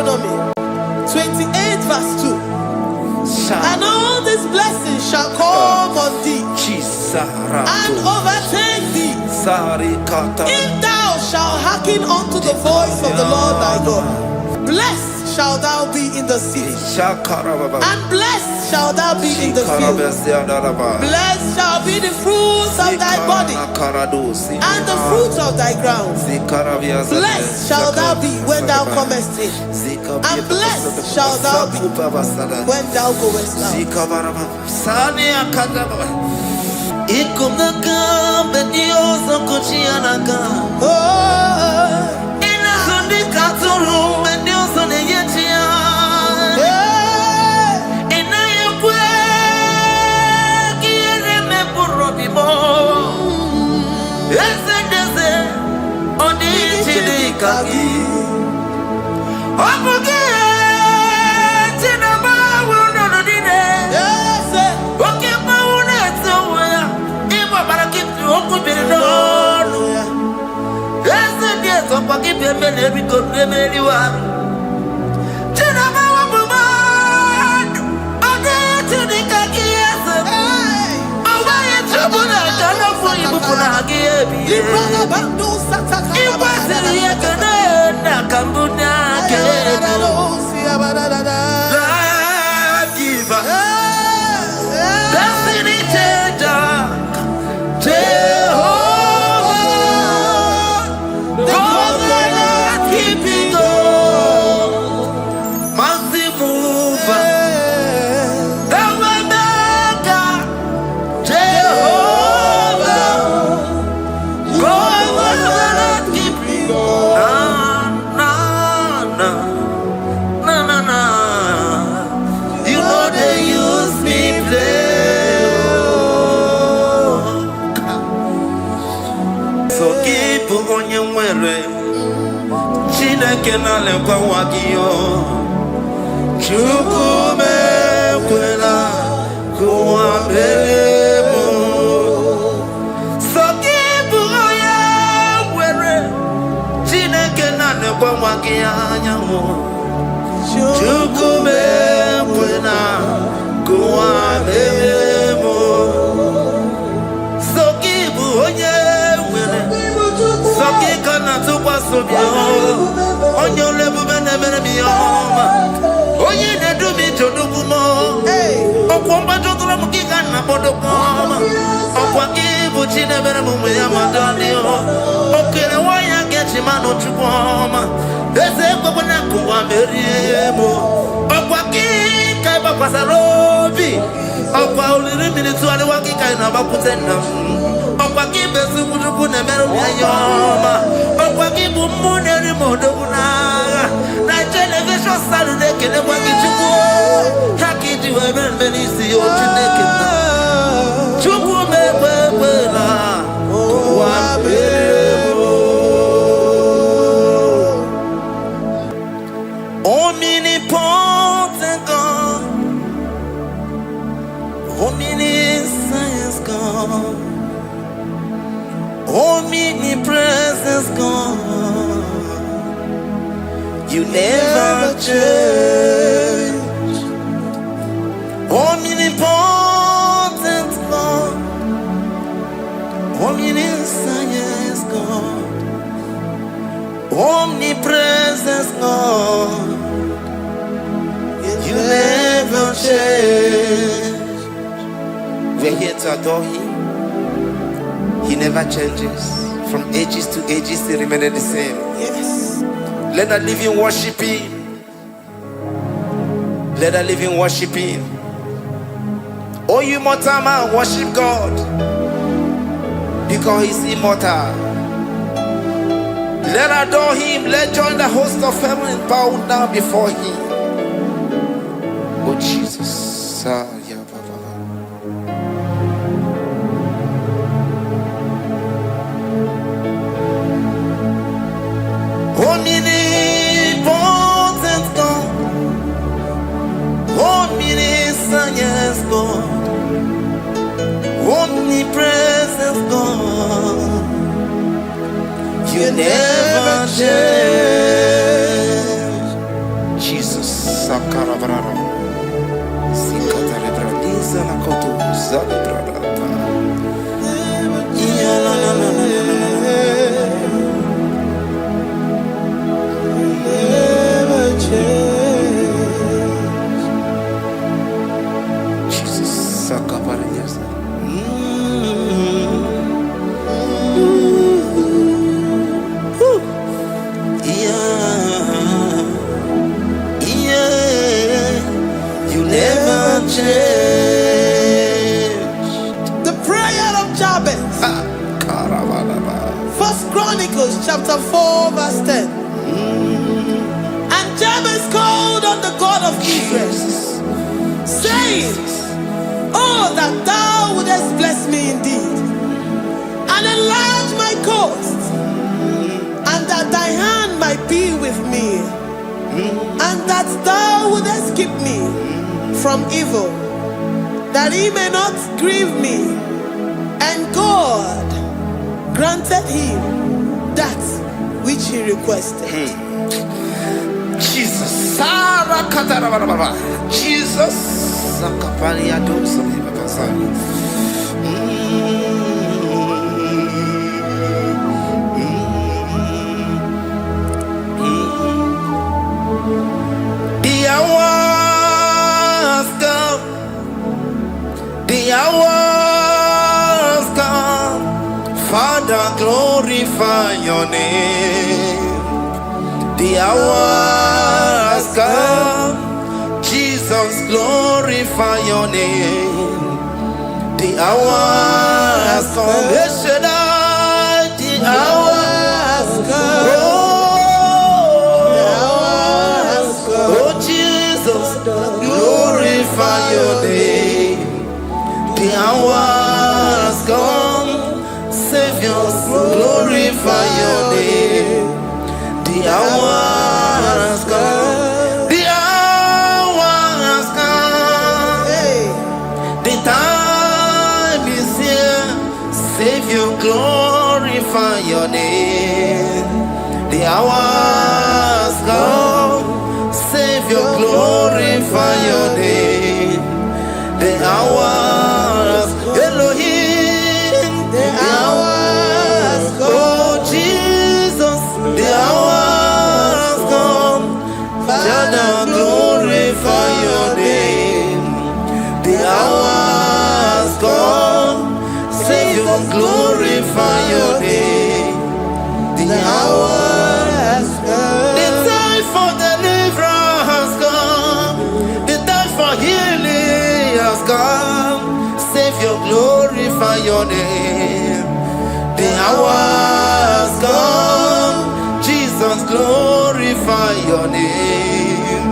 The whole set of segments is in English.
Deuteronomy 28 verse 2. And all these blessings shall come on thee and overtake thee if thou shalt hearken unto the voice of the Lord thy God. Blessed shalt thou be in the city, and blessed shalt thou be in the field. Blessed shall be the fruits of thy body, and the fruits of thy ground. Blessed shalt thou be when thou comest in, and blessed shalt thou be when thou goest out. Omnipotent God, omniscience God, omnipresence God, you never change. Omnipotent God, omniscience God, omnipresence God, you never change. We're here to adore Him. He never changes. From ages to ages, He remains the same. Yes. Let that living worship Him. Let that living worship Him. Oh, you mortal man, worship God, because He's immortal. Let adore Him. Let join the host of heaven and bow down before Him. Oh Jesus. Omnipotent God, omniscience God, omnipresence God, you never change. The prayer of Jabez. First Chronicles chapter 4 verse 10. And Jabez called on the God of Israel, saying, oh, that thou wouldest bless me indeed, and enlarge my coast, and that thy hand might be with me, and that thou wouldest keep me from evil, that he may not grieve me. And God granted him that which he requested. Jesus. Jesus. The hours come, Father, glorify your name. The hours come, Jesus, glorify your name. The hours come, the hours come. Oh, Jesus, glorify your name. The hours come, Savior, glorify your name. The hours come, the hours come. The time is here, Savior, glorify your name. The hours come, Savior, glorify your name. The hours, Elohim, the hours, oh Jesus, the hours come, Father, glorify your name. The hours come, Savior, glorify your name. The hours come, the time for deliverance has come, the time for healing has come. Savior, glorify your name. The hours come, Jesus, glorify your name.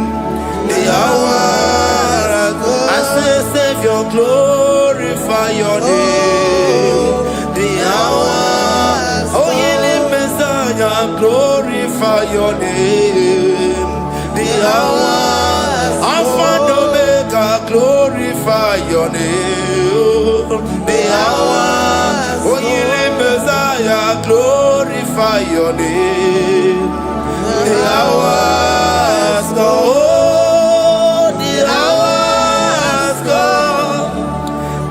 The hours come, I say, Savior, glorify your name. The hours, oh, healing Messiah, glorify your name. The hours, Alpha and Omega, glorify your name. The hours, oh, healing Messiah, glorify your name. The hours, oh, the hours come,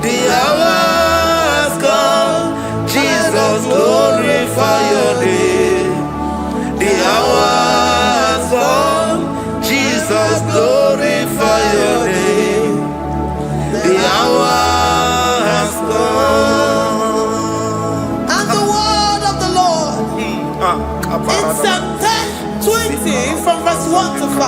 the hours come, Jesus, glorify your name. The hours come, Jesus, glorify your name. The hours come. And the word of the Lord in Psalm 20 from verse 1 to 5.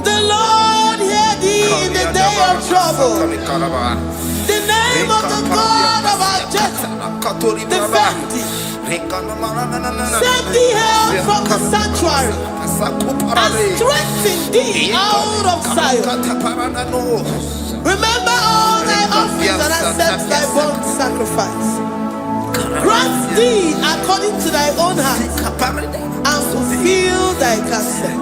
The Lord hear thee in the day of trouble. The name of the God of our Jacob defend thee. Set thee help from the sanctuary, and strengthen thee out of Zion. Remember all thy offerings and accept thy burnt sacrifice. Grant thee according to thy own heart, and fulfill thy counsel.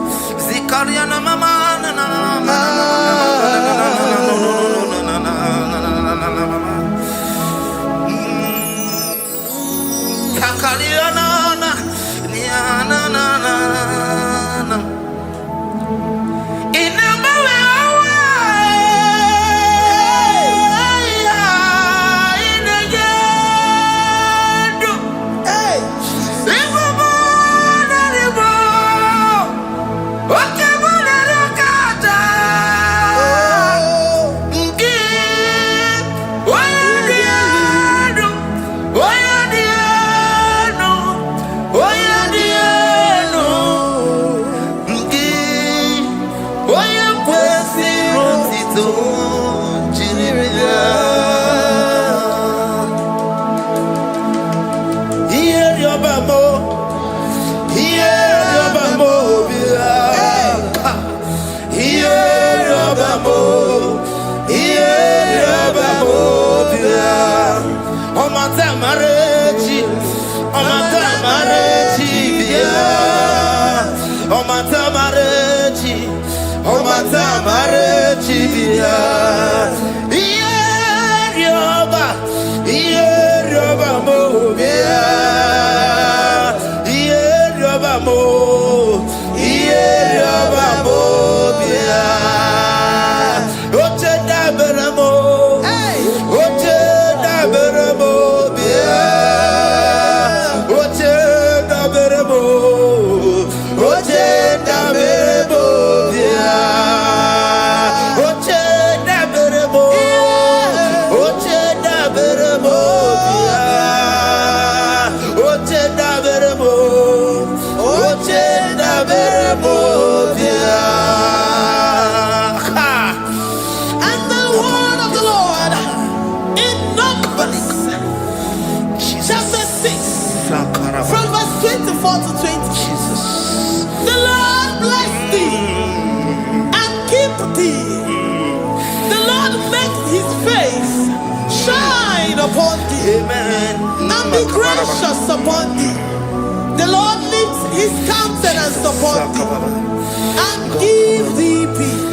Omatamareti, upon thee, amen, and be gracious upon thee. The Lord lifts his countenance upon thee and give thee peace.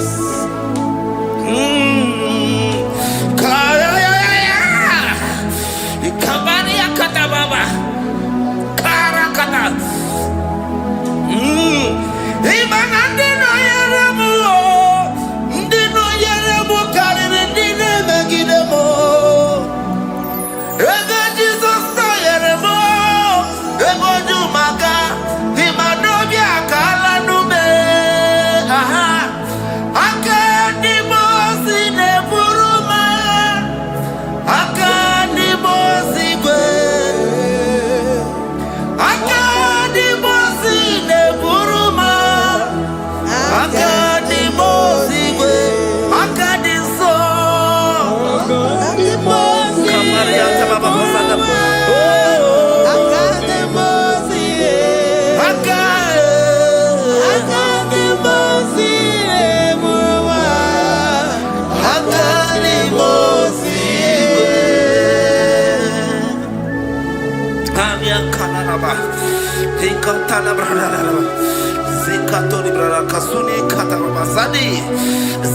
Kasuni katarabasadi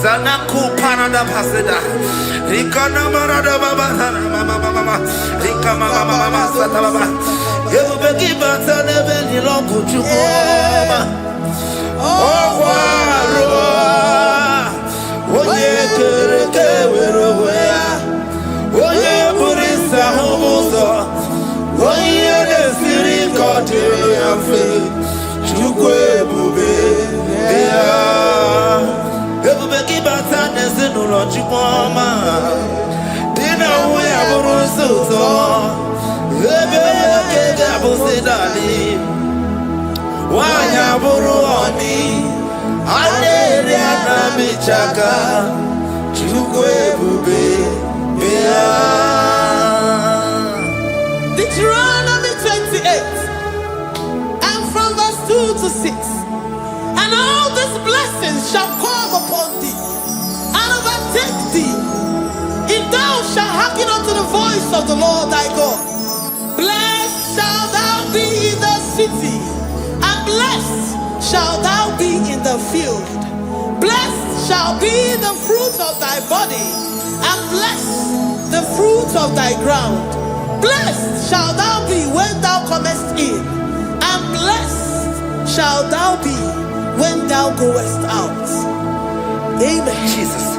zanaku parada paseda rikana marada baba mama rikama mama sata baba yebeki batane beni longu chukoma owaro oye kereke weroya oye burisa homoso oye desiri kotere afi chukwe bube ebubeki batane zinulo chukwoma dina uwe aburusuzo ebeke gabusidali wanya buru oni adere anamichaka chukwe bube Deuteronomy 28 and from verse 2 to 6. And all these blessings shall come upon thee and overtake thee, if thou shalt hearken unto the voice of the Lord thy God. Blessed shalt thou be in the city, and blessed shalt thou be in the field. Blessed shall be the fruit of thy body, and blessed the fruit of thy ground. Blessed shalt thou be when thou comest in, and blessed shalt thou be when thou goest out. Amen. Jesus.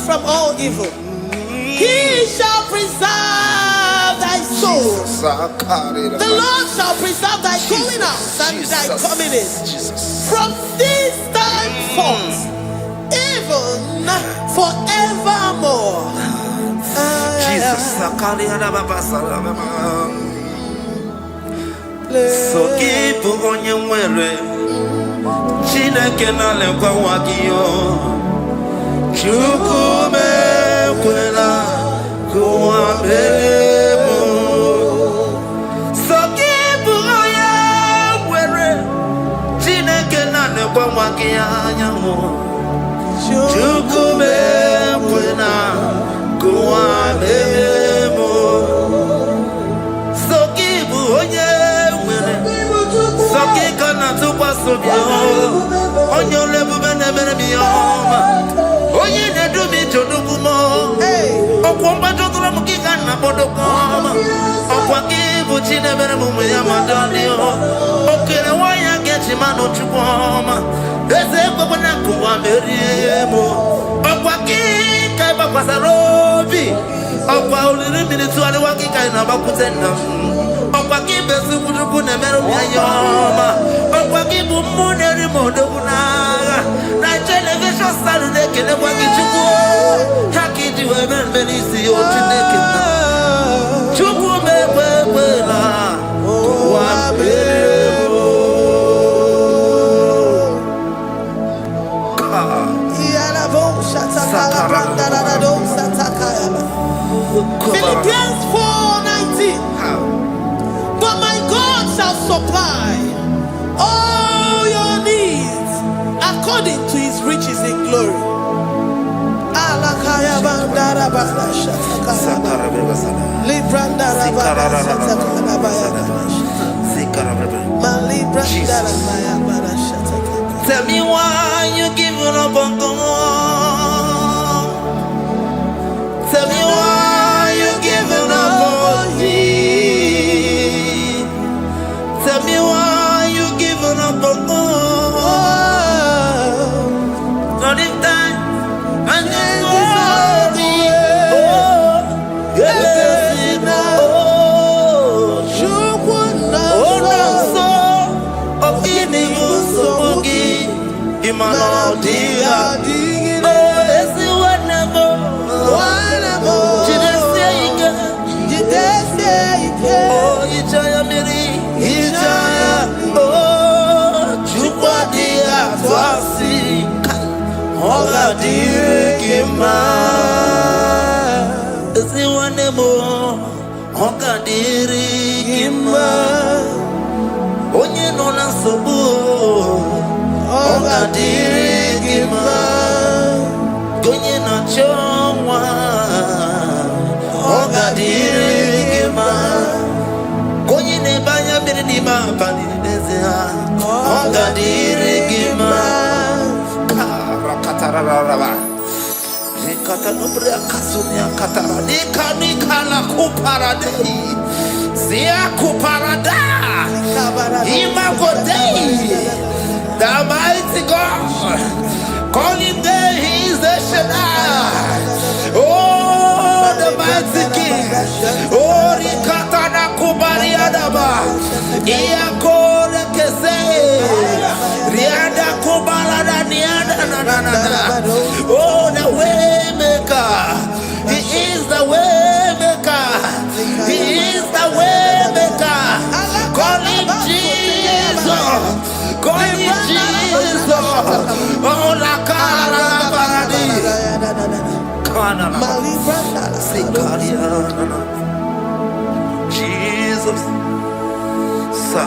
From all evil, he shall preserve thy soul. The Lord shall preserve thy going out and thy coming in from this time forth, even forevermore. Jesus. So keep on your way. Chineke na lekwa wagiyo. Chukume kwela kuamemo. Sokibu oya were. Chineke na lekwa wagiyanyamu. Chukume kwela kuamemo. Sokibu oya were. Sokika na tukwa sobyo. Onyo lebu bene bene biyoma. Oye ne do mi jodugumo. Okwomba jodura mukika na bodokoma. Okwaki buchine bere mumu ya madani o. Okere waya gechi mano chukwoma. Eze kwa na kuwa meriemo. Okwaki kaiba kwa sarobi. Okwa uliri minituali wakika ina bakutenda. Okwaki besu kujuku ne meru ya yoma. Okwaki bumune rimodo kunaga. Na television Saturday kene kwa kichuku. Haki diwe benisi yo chineke na. Chuku mekwela. Wabebo. Philippians 4:19. But my God shall supply all your needs according to his riches in glory. Tell me why you giving up on God. Tell me why you giving up on me. Tell me why you giving up on God. Not in time and then glory. Oh, yeah, oh, no, so of giving you so much. Imano dia, oh, it's wonderful. Oh, Ijaya Miri, Ijaya, oh, Chupadia, Twasi, Oga Dirikima, Ziwanemo, Oga Dirikima, Onye Nona Sobo, Oga Dirikima, Gonye na Chongwa, Oga Dirikima. Konyi ne banya bini ma pani nezia. Oga dirigima. Rakatara raba. katanubria kasunia katara nikala kuparadei zia kuparada imagodei the mighty God calling there he is the Shaddai. Oh, the mighty King. Oh, rikatana kubariadaba iakore kese riada kubalada niada na. Oh, the way maker. He is the way maker. He is the way maker. Call him Jesus. Call him Jesus. Oh, la cara baradi. Kana Jesus. Sa.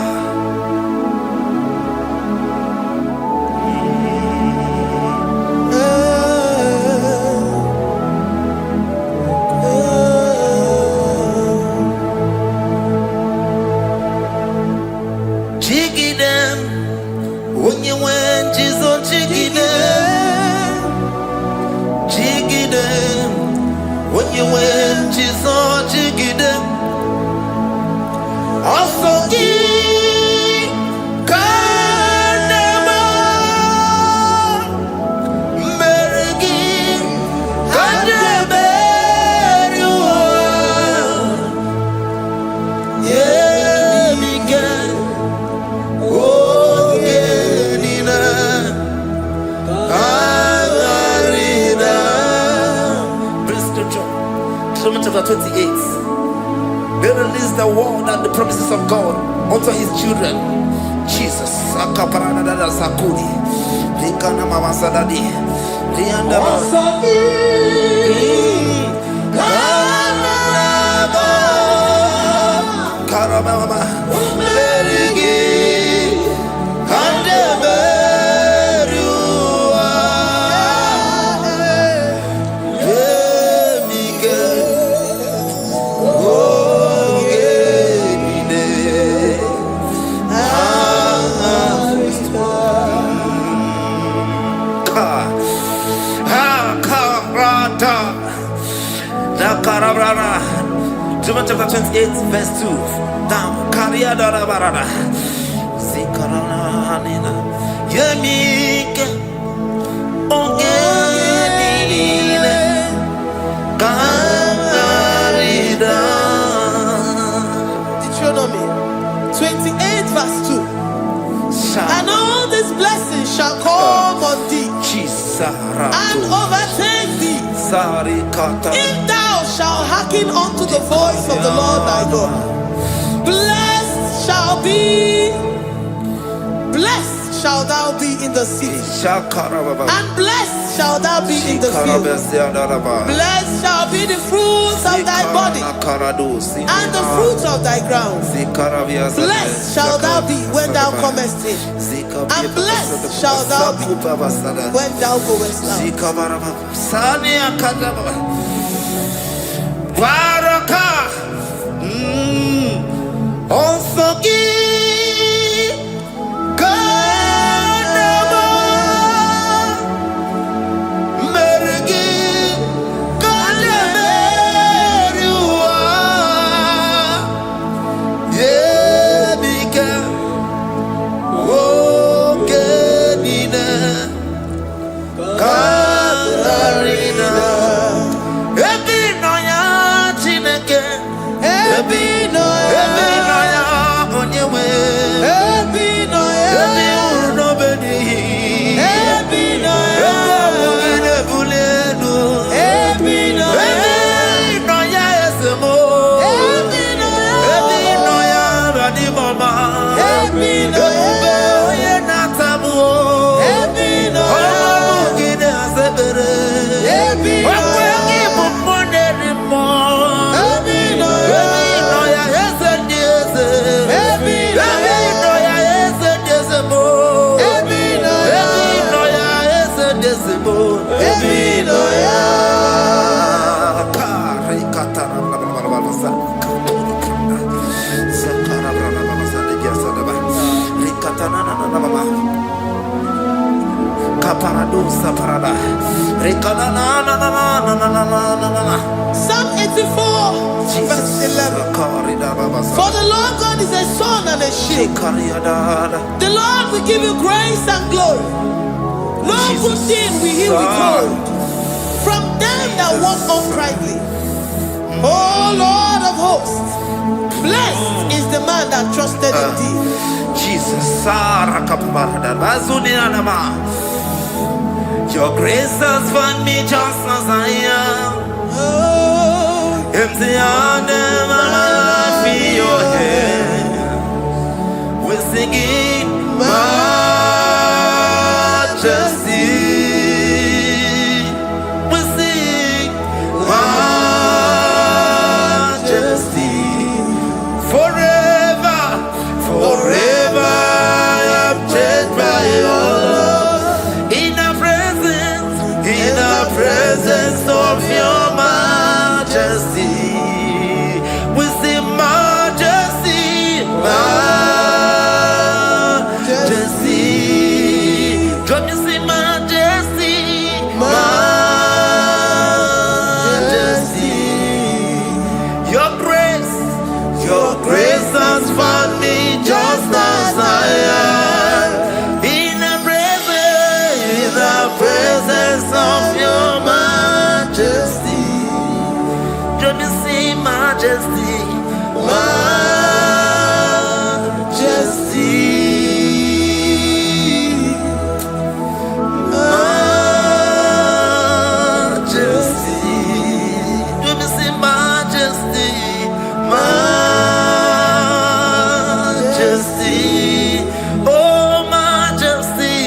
Chapter 28. They release the word and the promises of God unto his children. Jesus. Akaparanada sakudi. Likana mama sadadi. Lianda Karama. John chapter 28 verse 2. Down. Karia dara barada. Zikarana nina. Yemike. Ongenine. Karida. Deuteronomy 28 verse 2. And all these blessings shall come on thee and overtake thee if thou shalt hearken unto the voice of the Lord thy God. Blessed shall thou be in the city, and blessed shall thou be in the field. Blessed shall be the fruits of thy body and the fruits of thy ground. Blessed shall thou be when thou comest in, and blessed shall thou be when thou goest out. Psalm 84, verse 11. For the Lord God is a sun and a shield. The Lord will give you grace and glory. No good thing will he withhold from them that walk uprightly. O Lord of hosts, blessed is the man that trusted in thee. Jesus, your grace has found me just as I am. Empty handed, my life in your hand. We're singing majesty. We sing majesty. Forever, forever I'm changed by your love. In the presence of your majesty, we see majesty, majesty. Come you see majesty, majesty. Your grace has found me just as I am. In the presence of your majesty, let me see majesty, majesty, majesty. Let me see majesty, majesty. Oh, majesty.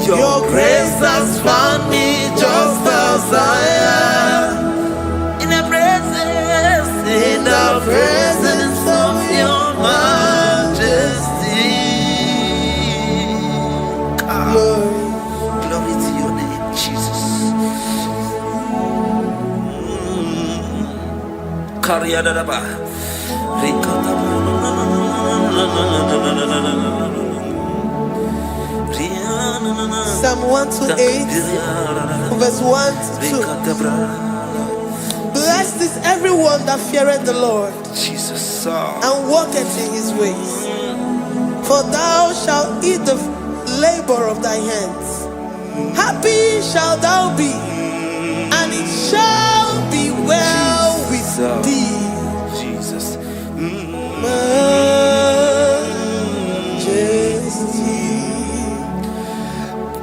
Your grace has found me just as I am. In the presence of your majesty. Glory to your name, Jesus. Psalm 128, verse 1 to 2. Blessed is everyone that feareth the Lord, Jesus, and walketh in his ways. For thou shalt eat the labor of thy hands. Happy shalt thou be, and it shall be well with thee. Jesus.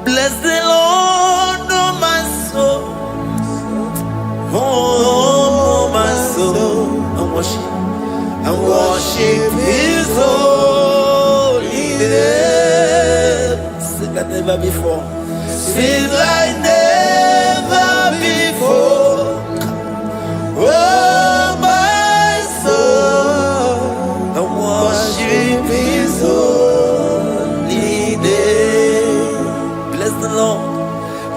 Bless the Lord, oh my soul. Oh, my soul. And worship his holy name. Sing like never before. Sing like never before. Oh, my soul. And worship his holy name. Bless the Lord.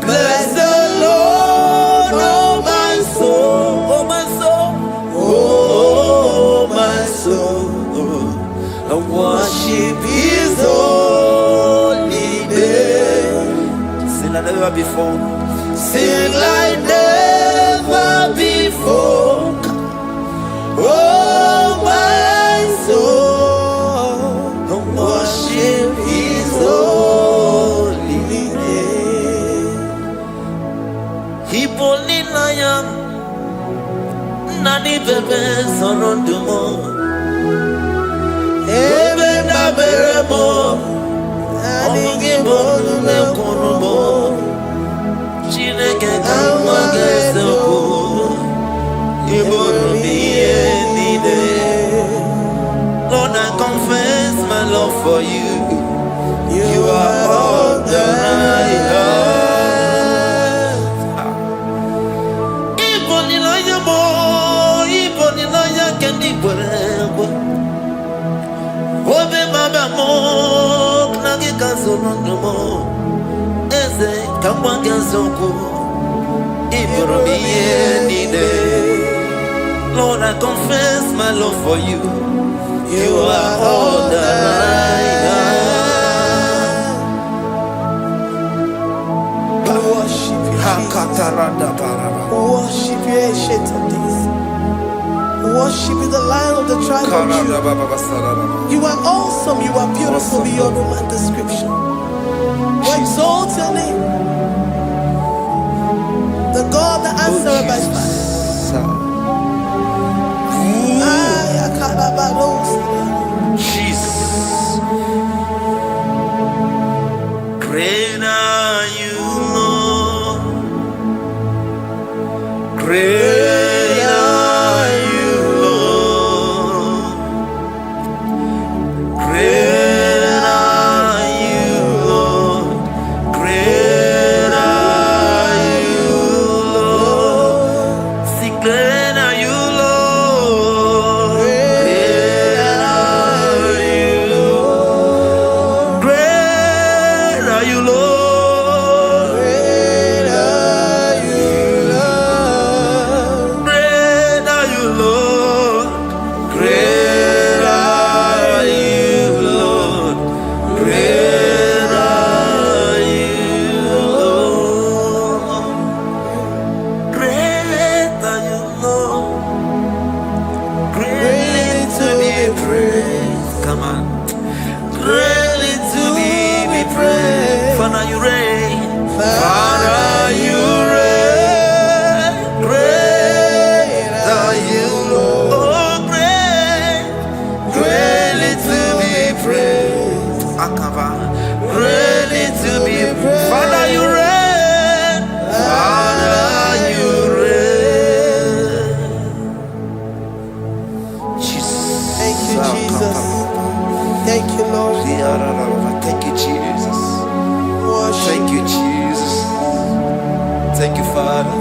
Bless the Lord, oh my soul, oh my soul, oh my soul, and worship his holy name. Sing like never before. Sing like never before. Oh my soul, and worship his holy name. Hipolilaya nani bebe sorondumo ebe na beremo IGBO nekonumo Chineke kamagezeko ibonu biye nide Lord love for you. You are all that I have. Ibon ilaya mo, ibon ilaya kendi bwebo. Obe baba mo, knagi kazono mo. Eze kamba gazoko, ibon miye nide. Lord, I confess my love for you. You are all that I have. Worship you, Jesus. Worship you, ancient of days. Worship you, the Lion of the tribe of Judah. You are awesome. You are beautiful beyond human description. We exalt your name, the God that answered by fire. Jesus, great are you, Lord. Great are you, Lord. Great are you, Lord. Great are you, Lord. See, great are you, Lord. Great are you. Great are you, Lord. Great are you, Lord. Great are you, Lord. Great are you, Lord. Great are you, Lord. Great are you, Lord. Greatly to be praised. Come on. Greatly to be praised. Father, you reign. Father, you reign. Great are you, Lord. Oh, great. Greatly to be praised. Akava. Greatly to be praised. Father, you reign. Father, you reign. Jesus. Thank you, Jesus. Thank you, Lord. Thank you, Jesus. Worship Thank you, Jesus. Thank you, Father.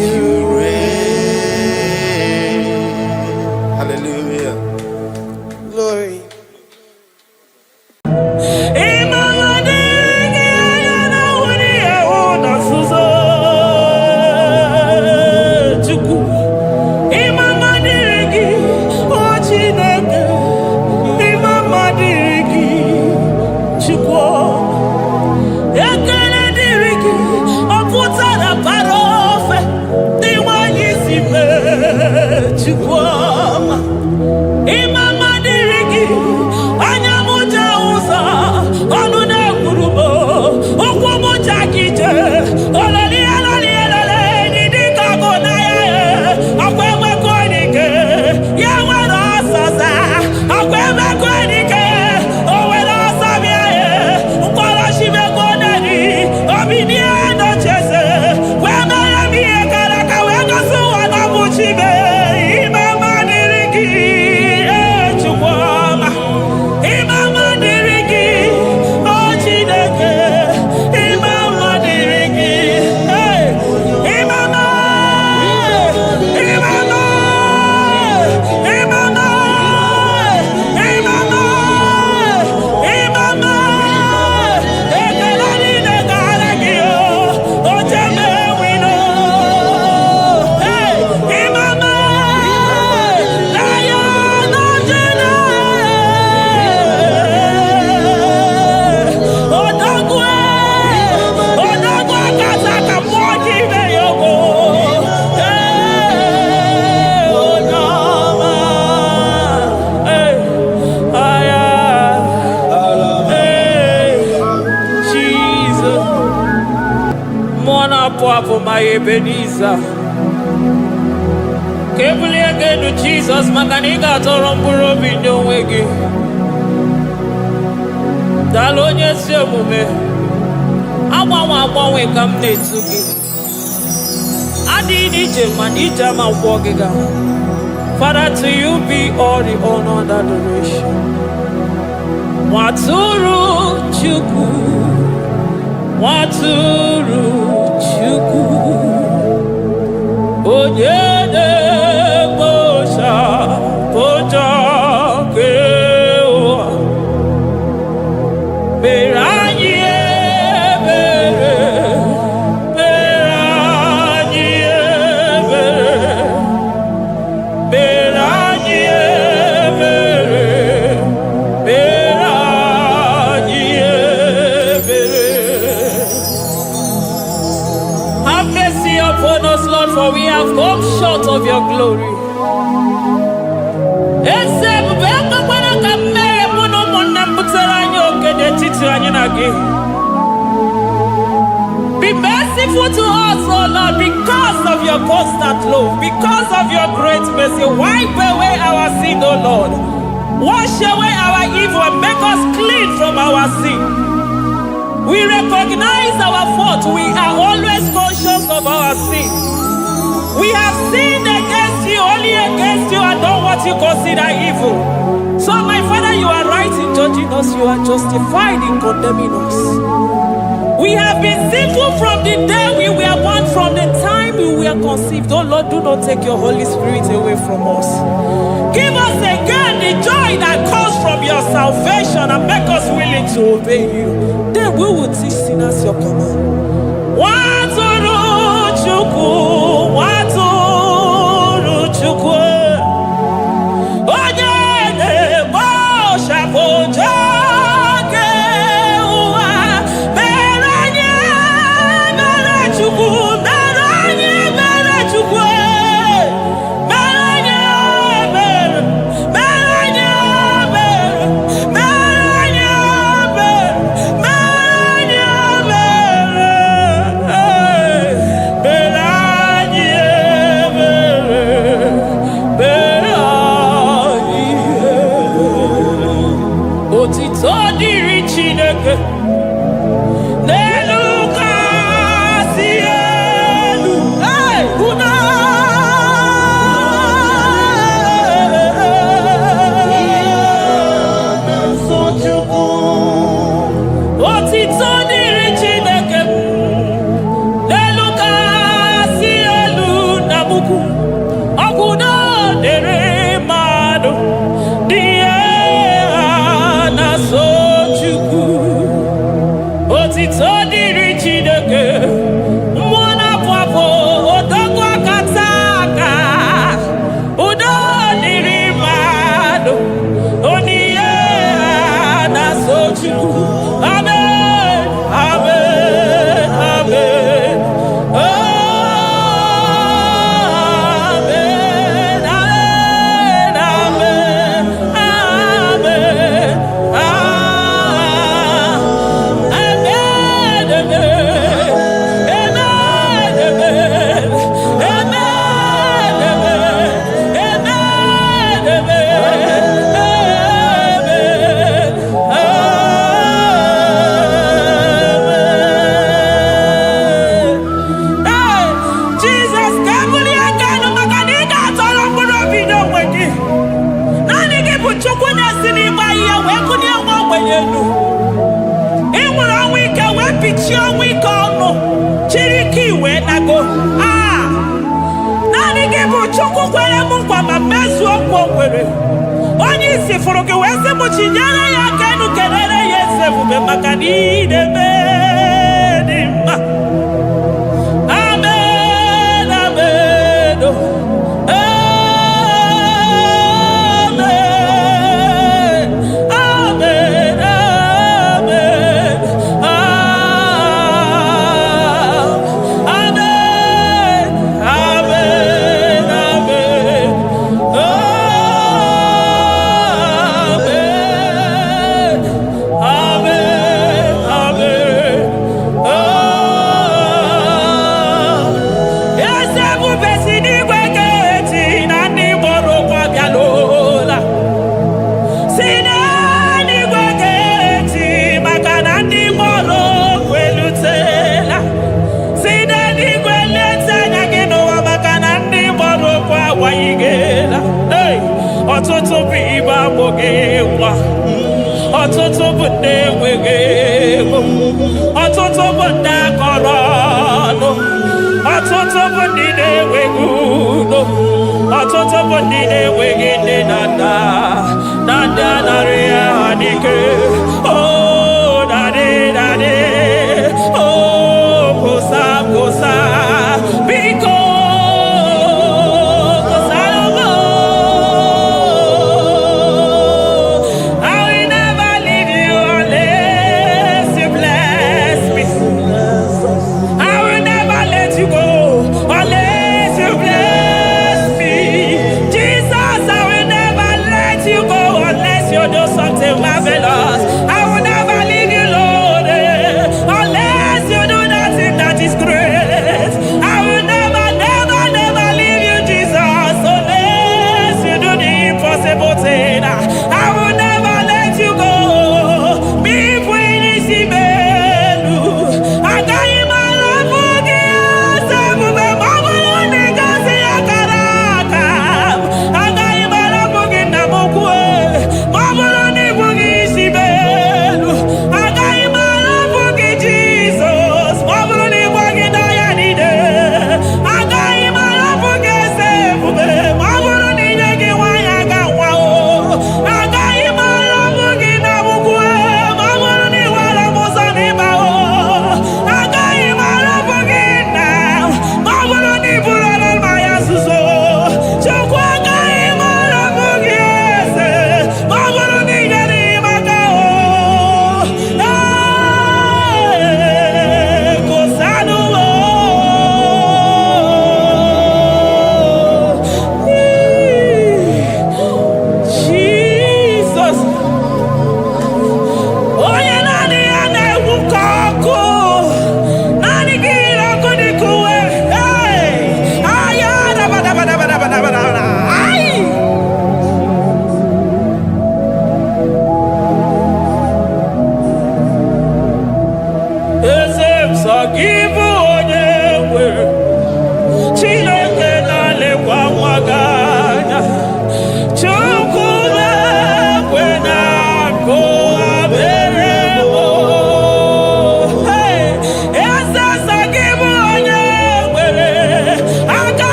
You reign. Hallelujah. Glory. For my Ebenezer, Kebuli again to Jesus, Makanika Toromburo Bindo Wegi. Dalonya Semume, Awa we come to you. Adi DJ Manija ma Wagiga. Father, to you be all the honor and adoration. Waturu Chukwu, Waturu Chukwu, Onyede Bosha, Boja Kewa, Beranye Bere, Beranye Bere, Beranye Bere, Beranye Bere. Have mercy upon us, Lord, for we have come short of your glory. Be merciful to us, oh Lord, because of your constant love, because of your great mercy. Wipe away our sin, oh Lord. Wash away our evil and make us clean from our sin. We recognize our fault. We are always conscious of our sin. We have sinned against you, only against you, and done what you consider evil. So, my Father, you are right in judging us. You are justified in condemning us. We have been sinful from the day we were born, from the time we were conceived. Oh Lord, do not take your Holy Spirit away from us. Give us again the joy that comes from your salvation and make us willing to obey you. Then we will teach sinners your command. Waturu Chukwu, Waturu Chukwu, Onyede Bosha Boja Kewa, Beranye Bere Chukwu, Beranye Bere Chukwu, Beranye Bere, Beranye Bere, Beranye Bere, Beranye Bere, Beranye Bere, Beranye. Otito diri Chineke. N'elu kasị elu. Hey, una. Otito diri Chineke. N'elu kasị elu na buku. Ọgwụna dere mmadụ. Dị na-so Chukwu. Otito dịrị Chineke. Mmụọ na-apụ apụ, odogwu akata aka. Udo dịrị mmadụ. Onyinye na-so Chukwu. Amen, amen, amen. Amen, amen, amen, amen, Jesus, kabuli agano makanida atọrọ mkpụrụ obi n'onwe gị. Naanị gị bụ Chukwu na-esi n'ịgba ihe wee kụnye nwa ogbenye elu. Ị nwere ọnwụ ike wee pichie ọnwụ ike ọnụ, chiri ike iwe nago. Naanị gị bụ Chukwu kwere m nkwa ma mezuo nkwa o kwere. Onye isi fụrụ gị wee sị m chinyere ya aka enu kelere ya eze ebube maka na ị na-eme dị mma. Amen, amen, oh. Amen, amen, amen, amen, amen, amen, amen, eze ebube si n'igwe ga-eti na ndị gboro ụgwọ bịalola. Si n'eluigwe ga-eti maka na ndị gboro ụgwọ elutela. Si n'eluigwe leta anya gị n'ụwa maka na ndị gboro ụgwọ awaghịgela. Ọtụtụ bụ ibe agbụghị nwa. ọtụtụ bụ ndị enweghị ego, ọtụtụ bụ ndị akọrọ ọnụ, ọtụtụ bụ ndị na-enweghị udo, ọtụtụ bụ ndị na-enweghị nne na nna, na ndị anarị ya n'ike. Oh, daddy, daddy, oh, kosa, kosa, biko.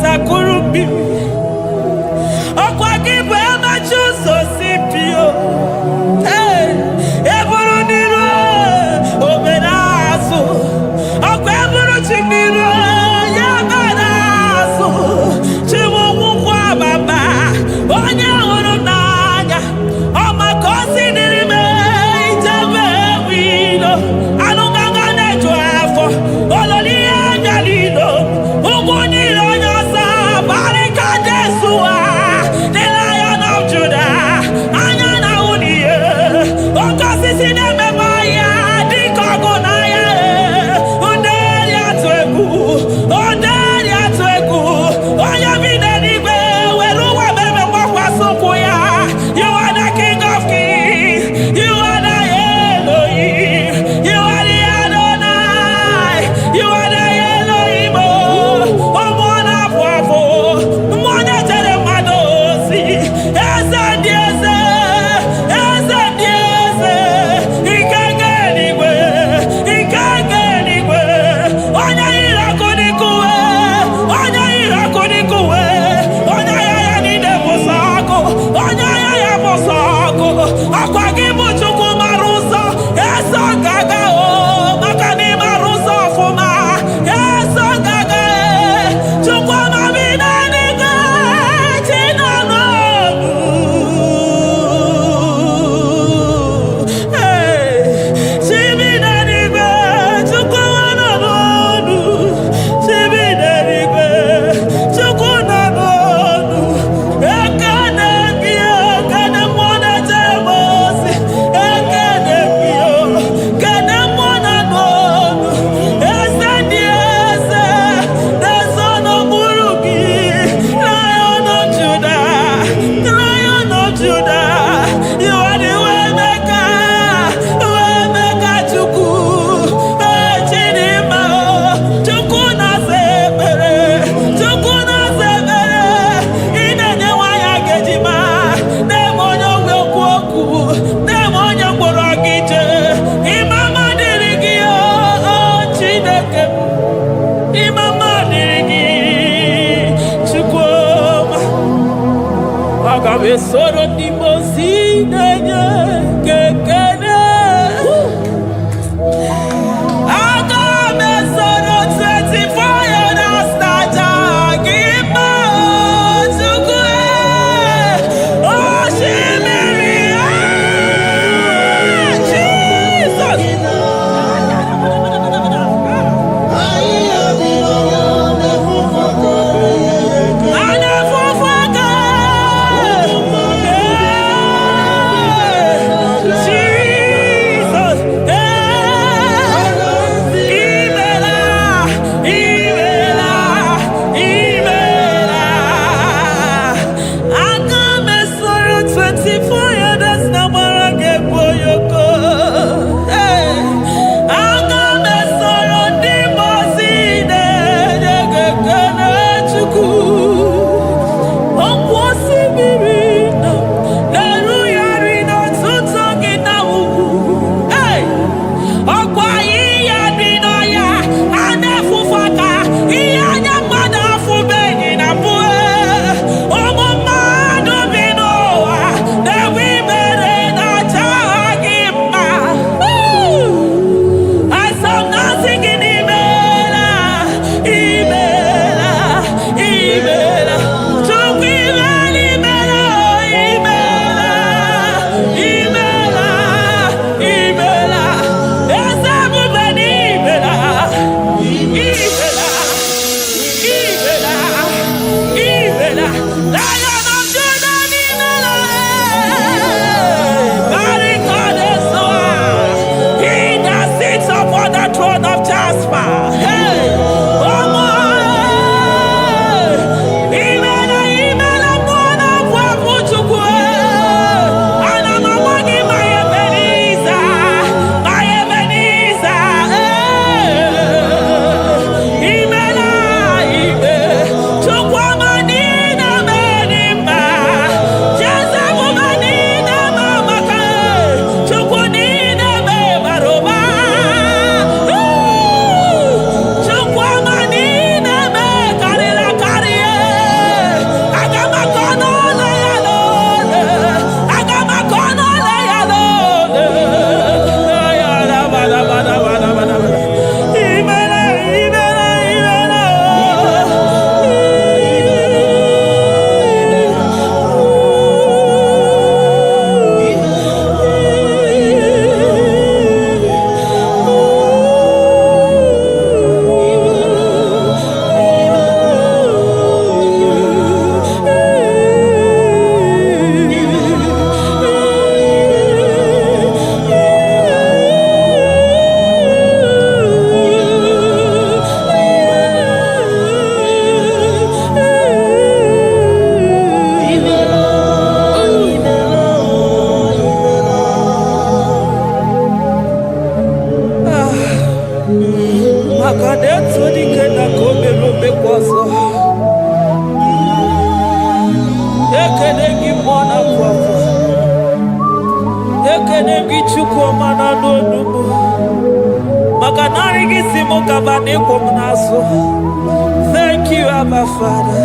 takurubi. Okwa kibu ema chuso sipio. Eburu niro obenazo. Okwa eburu chimiro yabanazo. Chimu mukwa baba. Onya uru nanya. Oma kosi nirime ijebe wino. Anunganga nejo afo. Ololi anjalino. Uguniro nyosa. Barika Jesua. The Lion of Judah. Anyana uniye. Okasi sineme maya. Dikogunaya. Onderi atwegu. Onderi atwegu. Oya vinenibe. Weruwa bebe wakwa sukuya. You are the King of Kings. You are the Elohim. You are the Adonai. You are the Elohim. Omona popo. Mwana tere madosi. Eze dieze. Eze dieze. Ikenge niwe. Ikenge niwe. Onya irakunikuwe. Onya irakunikuwe. Onya yaya nide posako. Onya yaya posako. Akwagibu chuku maruso. Eso gaga o. Makani maruso fuma. Eso gaga e. Chuku mabina niga. Chinano. Chibina niga. Chuku mananu. Chibina niga. Chuku nanonu. Ekane kio. Kane mwana jemosi. Ekane kio. Kane mwana nonu. Ese dieze. The son of Buruki. Lion of Judah. Lion of Judah. You are the way maker. Way maker chuku. Chidima. Chuku na sebere. Chuku na sebere. Inenye waya gejima. Demonyo wekuoku. Demonyo mborogije. Imama dirigio. Chineke. Imama dirigi. Chukwuma. Agabe soro di mosi nenye kekene. Agabe soro 24 years naja gima chukwe. Oh shimiri. Jesus. Anafufaka. Thank you, Abba Father.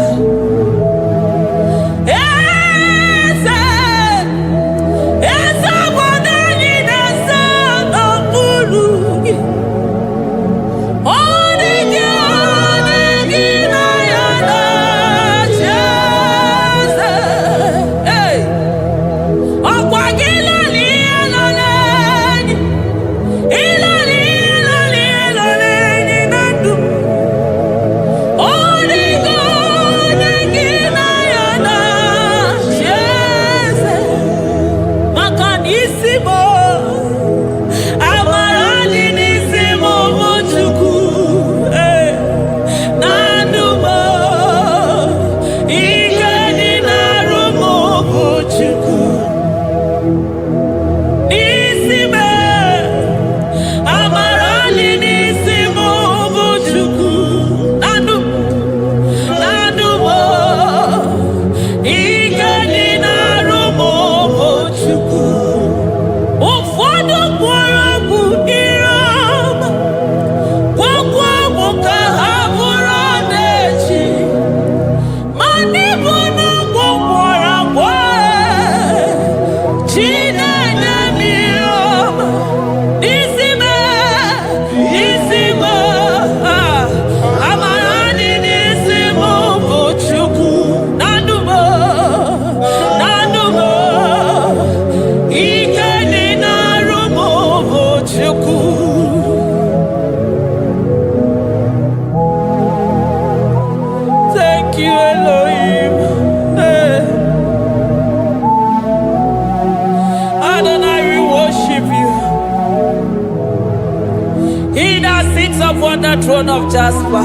Upon the throne of Jasper.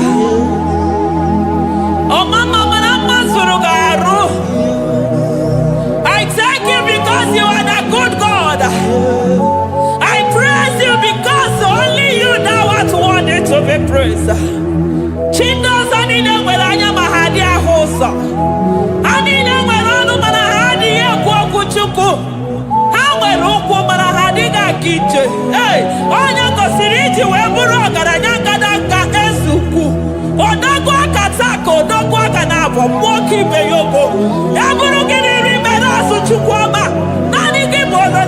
Oh, Mama, I thank you because you are the good God. I praise you because only you now are worthy to be praised. Chindos anine welanya mahadia hosa. Anine welanu manahadia kwa kuchuku. Hawe ruku manahadiga kiche. Hey, onya kosiriji weburu agaranya kadaka esuku. Odagwa katako, odagwa kanabo, mwoki beyoko. Yaburu gini rimena suchukwama. Nani gibono,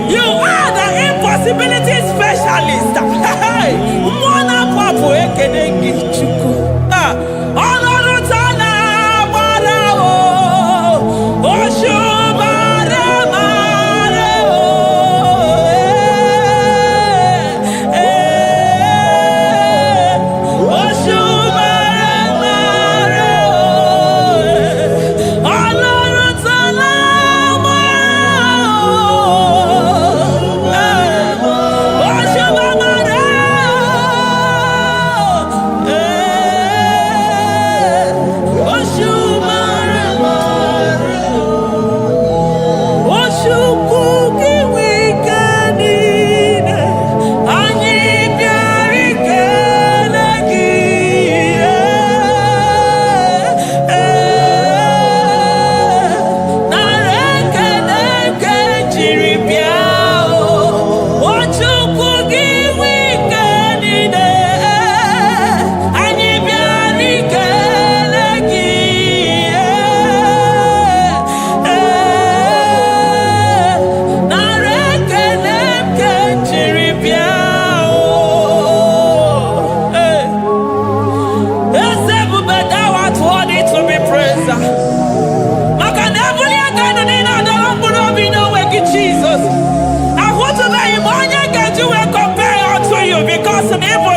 you are the impossibility specialist. Mwana papu ekenengi chuku. Olorutana marao. Oshubare marao. Oshubare marao. Olorutana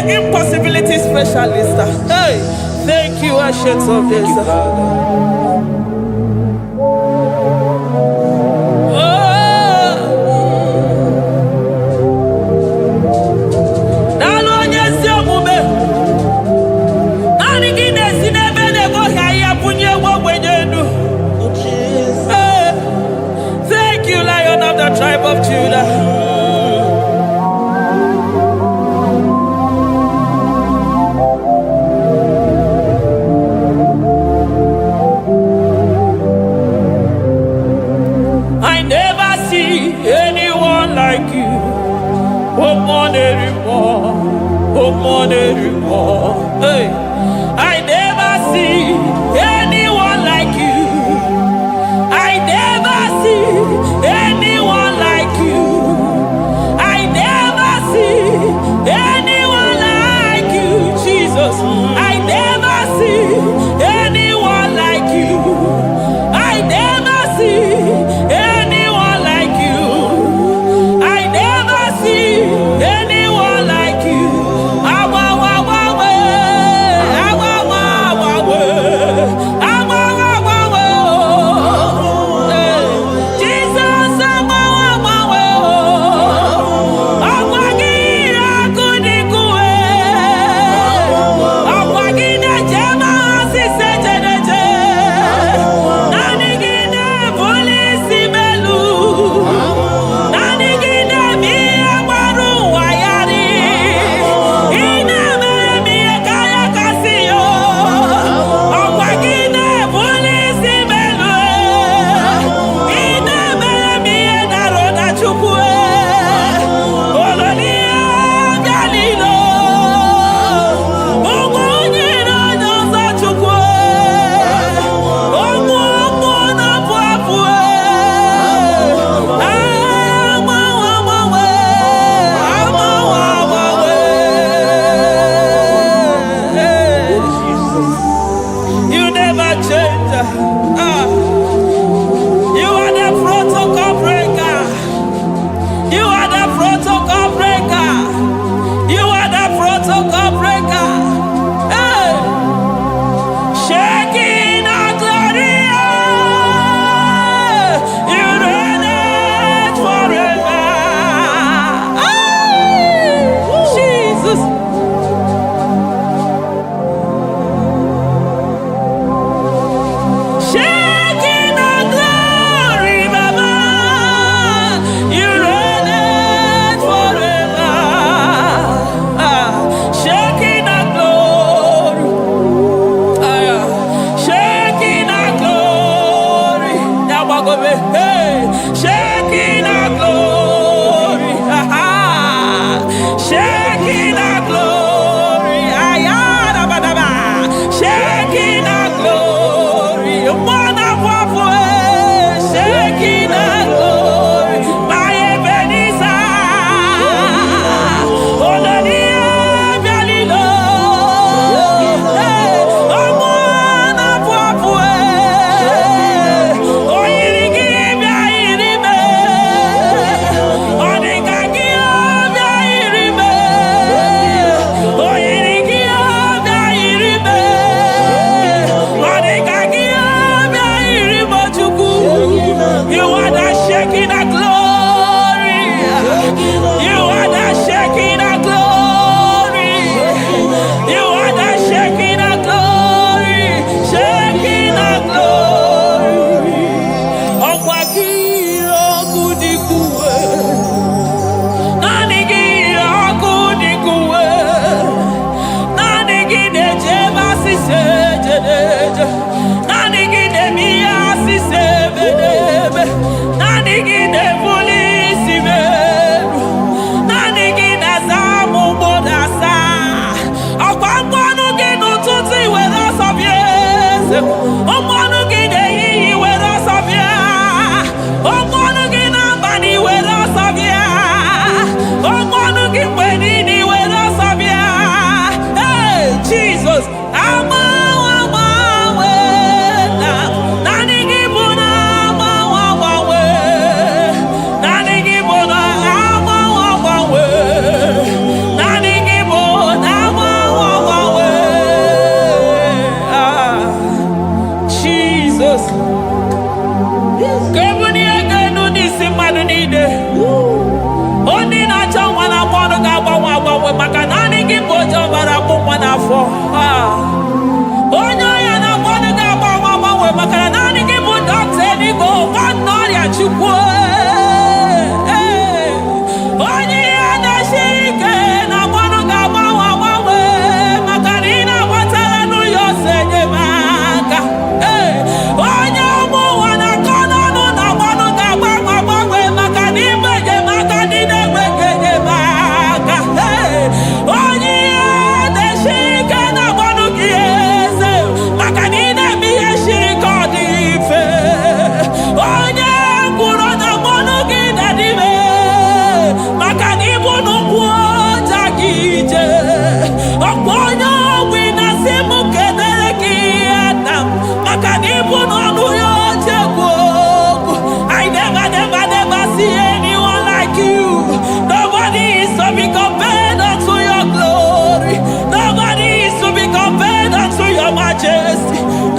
impossibility specialist. Hey, thank you, Ancient of Days. Thank you, Lion of the tribe of Judah.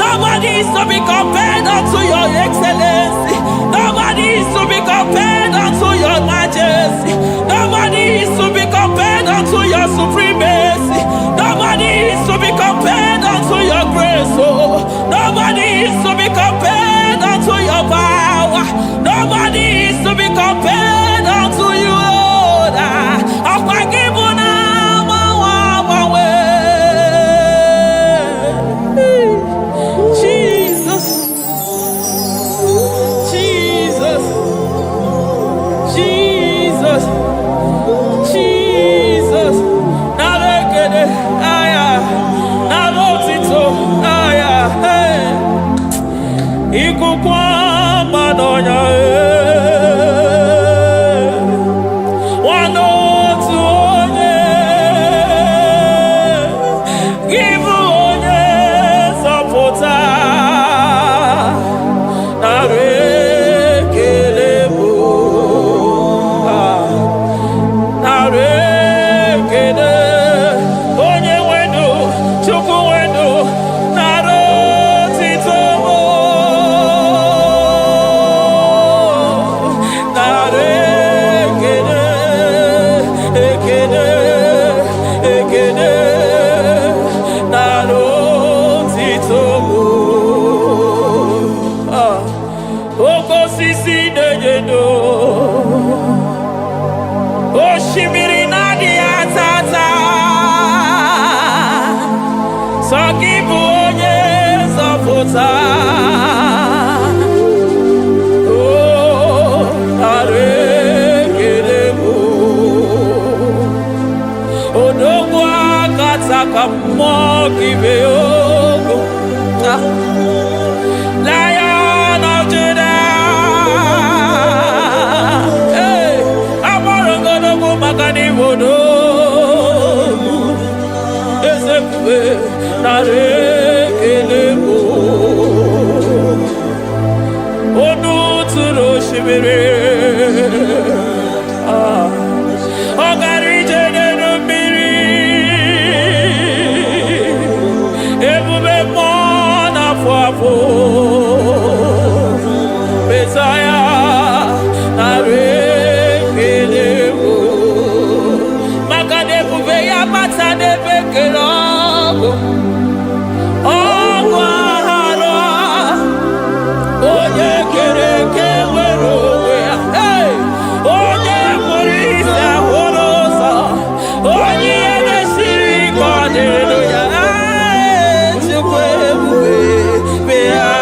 Nobody is to be compared unto your excellency. Nobody is to be compared unto your majesty. Nobody is to be compared unto your supremacy. Nobody is to be compared unto your grace. Oh, nobody is to be compared unto your power. Nobody is to be compared unto you, Lord. Lion of Judah, hey, I'm gonna go Magani Wodo, Ezekiel, Narekelebo, Onu Turo Shimere, Ogari Jene Miri, Ebube Mona Fwafo, Messiah, Narekelebo, Magade Buveya Matane Bekelabo, Ogwahara, Oye Kereke Weroya, hey, Oye Morisa Horosa, Oye Neshiri Kwadeloya, hey, Chukwe Buve, Bea.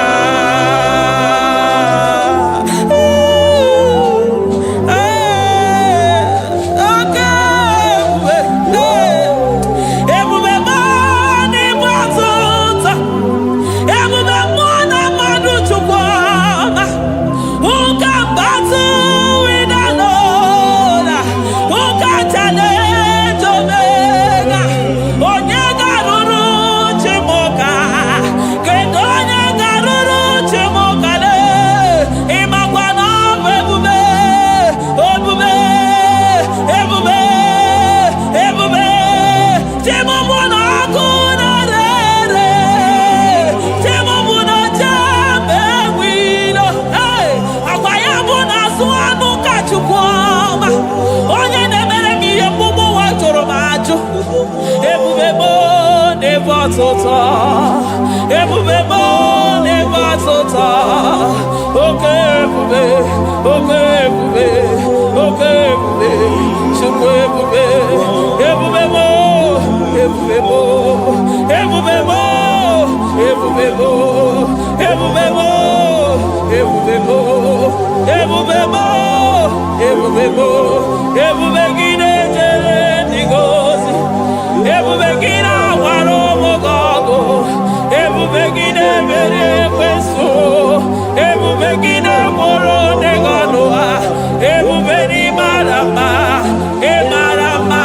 batota. Ebube mo ne batota. Okay, ebube. Okay, ebube. Okay, ebube. Chukwu ebube. Ebube mo. Ebube mo. Ebube mo. Ebube mo. Ebube mo. Ebube mo. Ebube mo. Ebube mo. Ebube gide jere digozi. Ebube gide waro mogogo. Ebube gide mere kweso. Ebube gide moro neganoa. Ebube ni marama. E marama.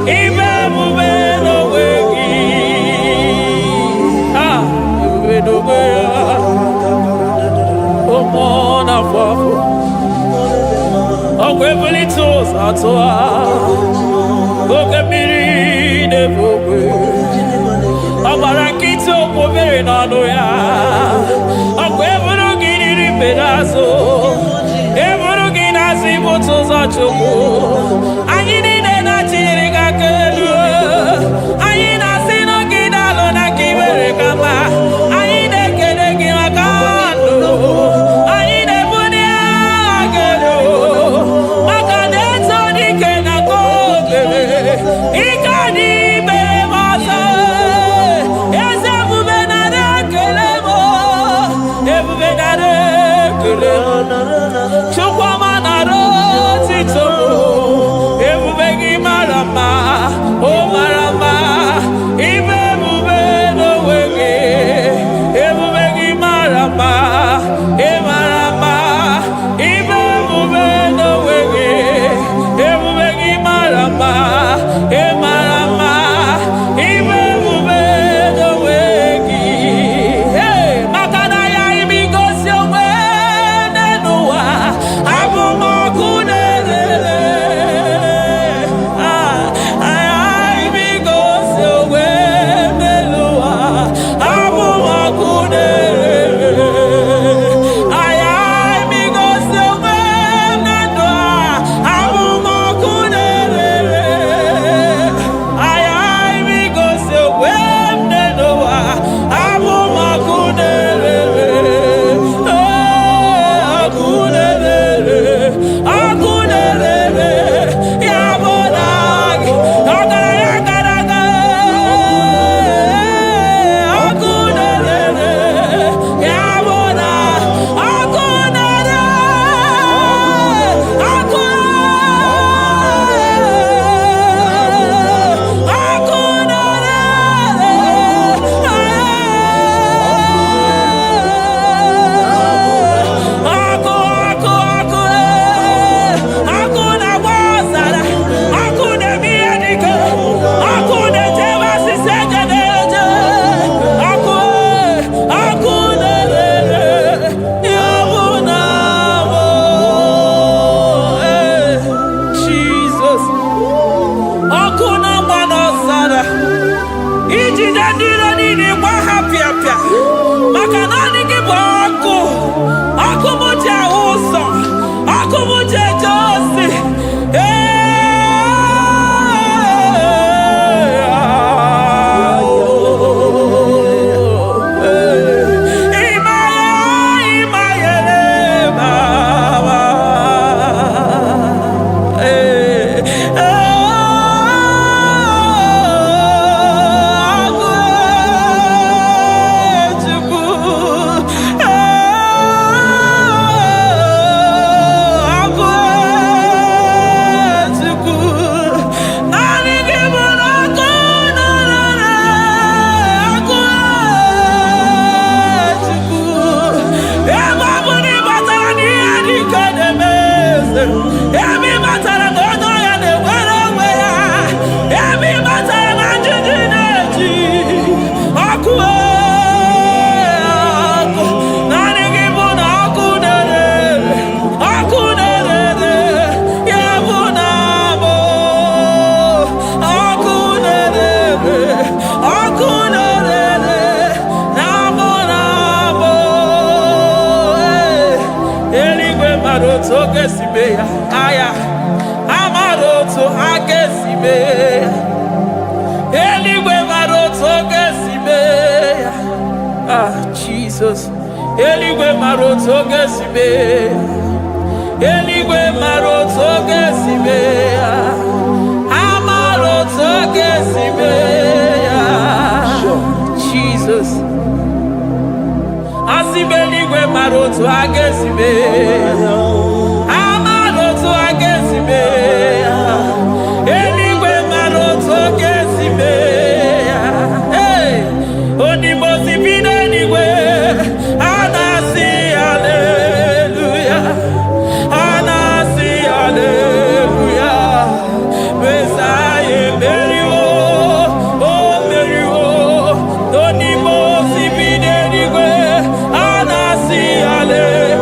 Ibe ebube no wegi. Ah, ebube no wegi. Omona fafo. Okwebuli toza toa. Okemiri de bokwe. Obarakito kwobere n'ọnụ ya. Okweburu gị niri pedazo. Eburu gị na-asị bụtụ ụzọ Chukwu. Anyị niile na-achịrị gị aka elu. Anyị na-asị n'oge dalụ na ka iwere kama. Anyị na-ekele gị maka ndụ. Anyị na-ebuli agha elu. Maka na eto dike na ka obere. Ike anyị mere m ọzọ. Eze ebube nara ekele m. Ebube nara ekele m. Chukwuma nara otito m. Ebube gị mara mma. O mara mma. Ibe ebube n'onwe gị. Ebube gị mara mma. Ị mara mma. Ibe ebube n'onwe gị. Ebube gị mara mma. Ị mara mma. Ibe ebube n'onwe gị. Hey, maka na ya imigosi onwe n'ụwa. Abụ m ọkụ na-erere. Ya imigosi onwe n'ụwa. Abụ m ọkụ na-erere. Ya imigosi onwe n'ndụ a. Abụ m ọkụ na-erere. Ya imigosi onwe n'ụwa. Abụ m ọkụ na-erere. Ọkụ na-erere. Ọkụ na-erere. Ya bụ na gị. Ọgaranya gara aga. Ọkụ na-erere. Ya bụ na ọkụ na-erere. Ọkụ Jesus. Ọkụ na-agba n'ọzara. Ijide ndị iro niile gba ha pịapịa. Maka na ọ dị gị bụ ọkụ. Ọkụ m ji ahụ ụzọ. Ọkụ m ji eje ozi. Aya, amaroto agesibe, eligwe maroto gesi. Jesus. Eligwe maroto gesibe. Eligwe maroto gesibe. Amaroto gesibe. Jesus. Asibeligwe maroto agesibe. Amaroto agesibe. Eligwe maroto gesibe. Hey, onimosibine eligwe. Anasi hallelujah. Anasi hallelujah. Messiah Merio. Oh Merio. Onimosibine eligwe. Anasi hallelujah.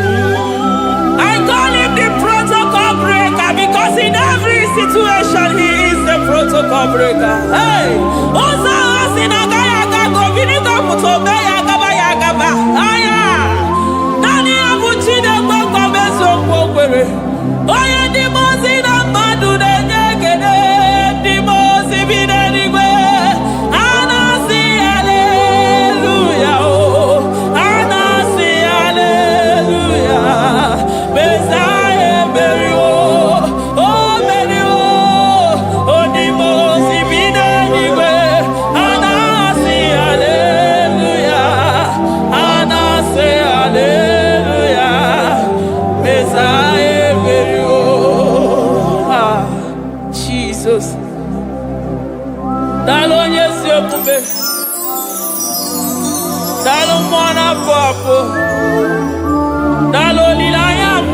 I call him the protocol breaker because in every situation he is the protocol breaker. Hey, also sinagaya gago viniko mutobe yagaba yagaba. Aya, nani abuchide gbogbo meso gbogbere. Oye di mozi na madu de nyegede, di mozi bidenigwe. Anasi hallelujah, oh, anasi hallelujah. Messiah Merio, oh Merio, oh di mozi bidenigwe. Anasi hallelujah, anasi hallelujah. Messiah Merio, Jesus. Dalo nyesi okube, dalo mwana papo, dalo lilayam,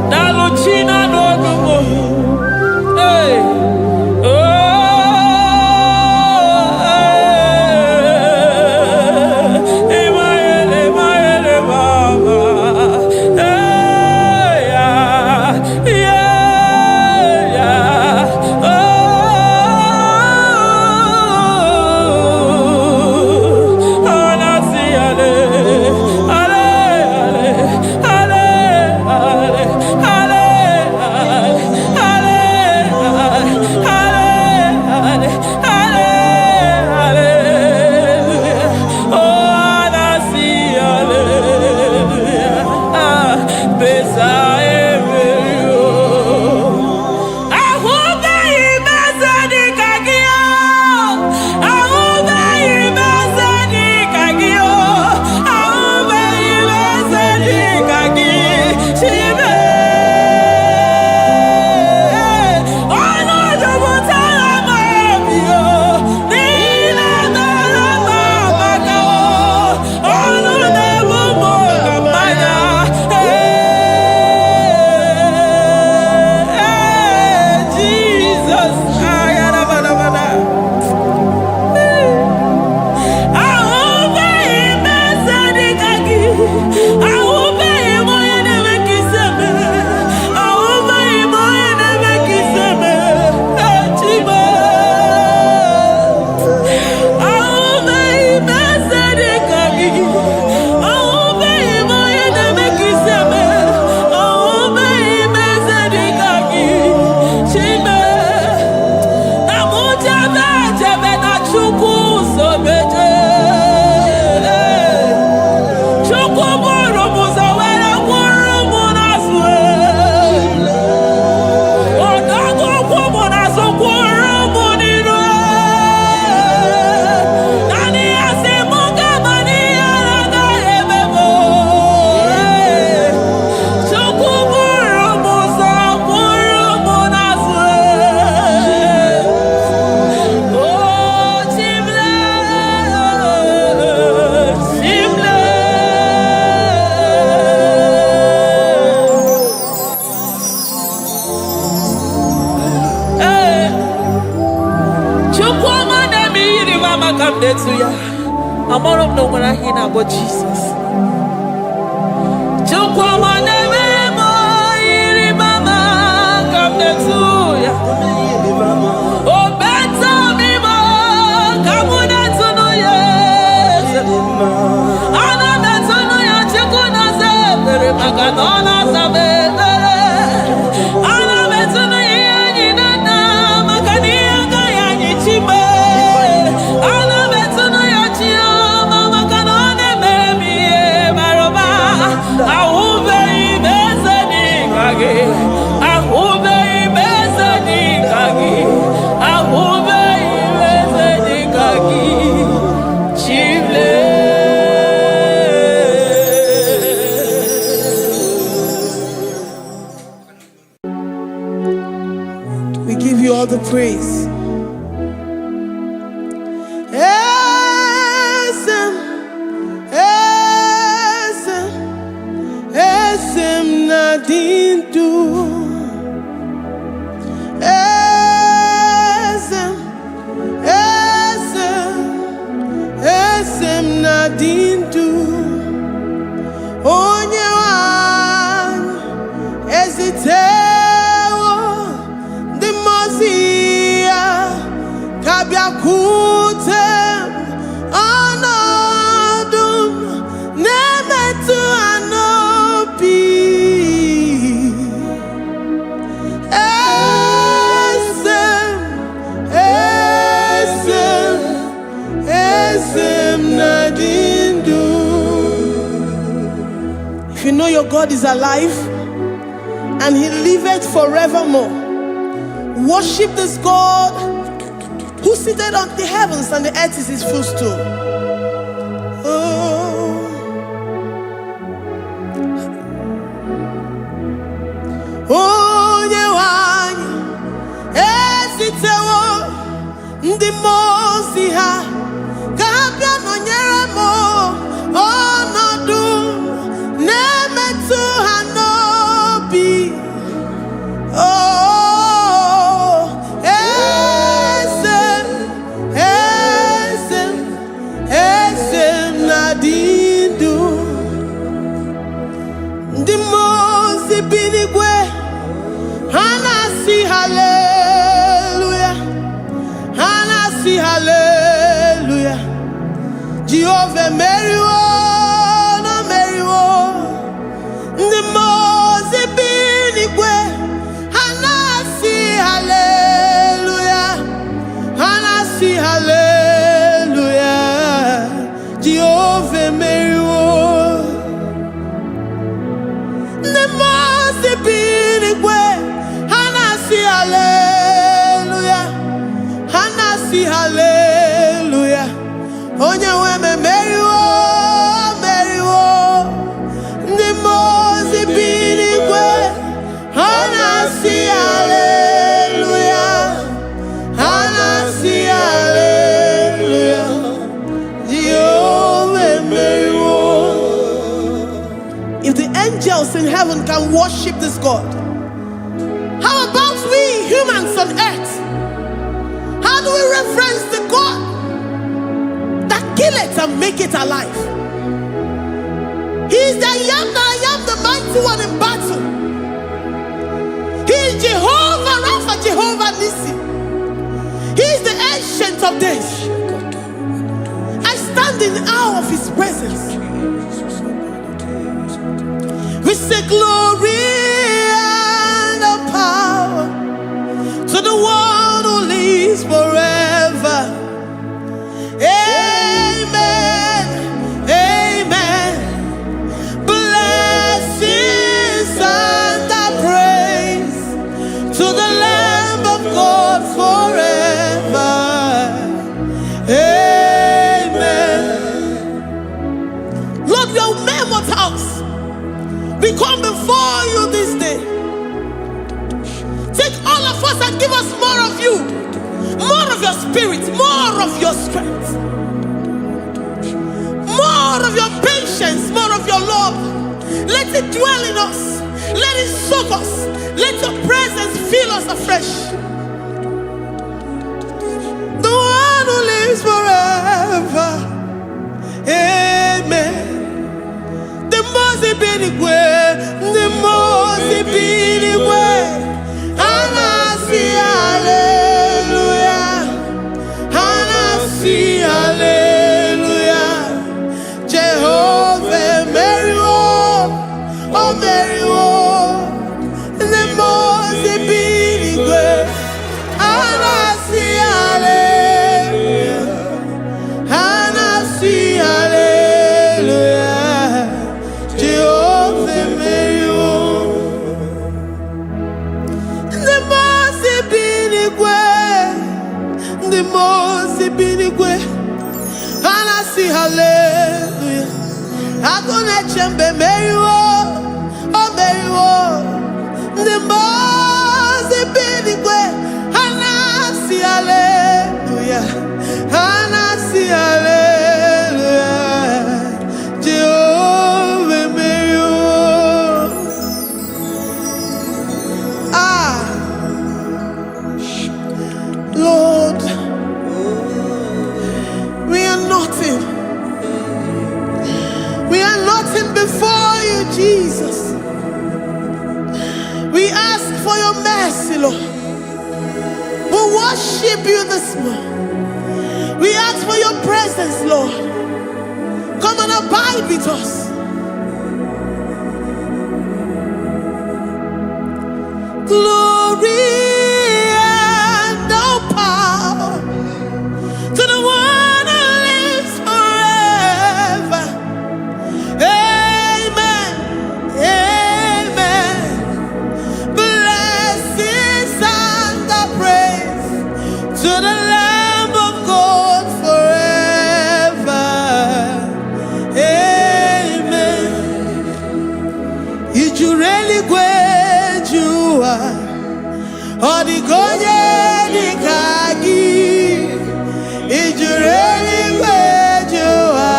dalo china nogumo. Hey, oh, Emaele mama, hey, yeah, oh. Anasi ale, ale, ale, ale. Netuya. I'm on up no when I hear about Jesus. Come Netuya. Oh, better me more. Come on, Netuya. Ana Netuya, Chikuna Zebere, Magadona Zabere. Ana Netuya, Nina, Magania, Gayani Chibe. Ana Netuya, Chiama, Maganone, baby, Maroba. Ahube, Bezani, Kage. Ahube, Bezani, Kage. Ahube, Bezani, Kage. Chible. We give you all the praise. Esem, esem, esem nadindu. Esem, esem, esem nadindu. Onyewan ezitewo dimozia kabiakutem anadum nemetu anopi. Esem, esem, esem nadindu. If you know your God is alive and he liveth forevermore, worship this God who seated on the heavens and the earth is his footstool. Oh. Onyewanyi esitewo ndị mmụọ ozi ha ka ha bịa nọnyere m ọnọdụ na-emetụ ha n'obi. Oh, esem, esem, esem nadindu. Ndị mmụọ ozi bi n'igwe ha na-asị hallelujah, ha na-asị hallelujah. Jehovah meriwo na meriwo. Ndị mmụọ ozi bi n'igwe ha na-asị hallelujah, ha na-asị hallelujah. Jehovah meriwo. Ndị mmụọ ozi bi n'igwe ha na-asị hallelujah, ha na-asị hallelujah. Onye nwe m emeriwo, meriwo. Ndị mmụọ ozi bi n'igwe ha na-asị hallelujah, ha na-asị hallelujah. Jehovah emeriwo. If the angels in heaven can worship this God, how about we humans on earth? How do we reference the God that kill it and make it alive? He is the I am, the mighty one in battle. He is Jehovah Rapha, Jehovah Nissi. He is the ancient of days. I stand in awe of his presence. We say glory and power to the one who lives forever. Amen, amen. Blessings and praise to the Lamb of God forever. Amen. Lord, we are mammoth house. We come before you this day. Take all of us and give us more of you, more of your spirit, more of your strength, more of your patience, more of your love. Let it dwell in us. Let it soak us. Let your presence fill us afresh. The one who lives forever. the most binigwe. And I see hallelujah. I'm gonna chamber Mary, oh Mary, the most binigwe. And I see hallelujah. And I see hallelujah. Jehovah Mary, Lord, we are nothing. We are nothing before you, Jesus. We ask for your mercy, Lord. We worship you this morning. We ask for your presence, Lord. Come and abide with us. Glory and all power to the one who lives forever. Amen. Amen. Blessings and the praise to the Lamb of God forever. Amen. Did you really great you are? Odigonye dikagi, ijureli kwejuwa.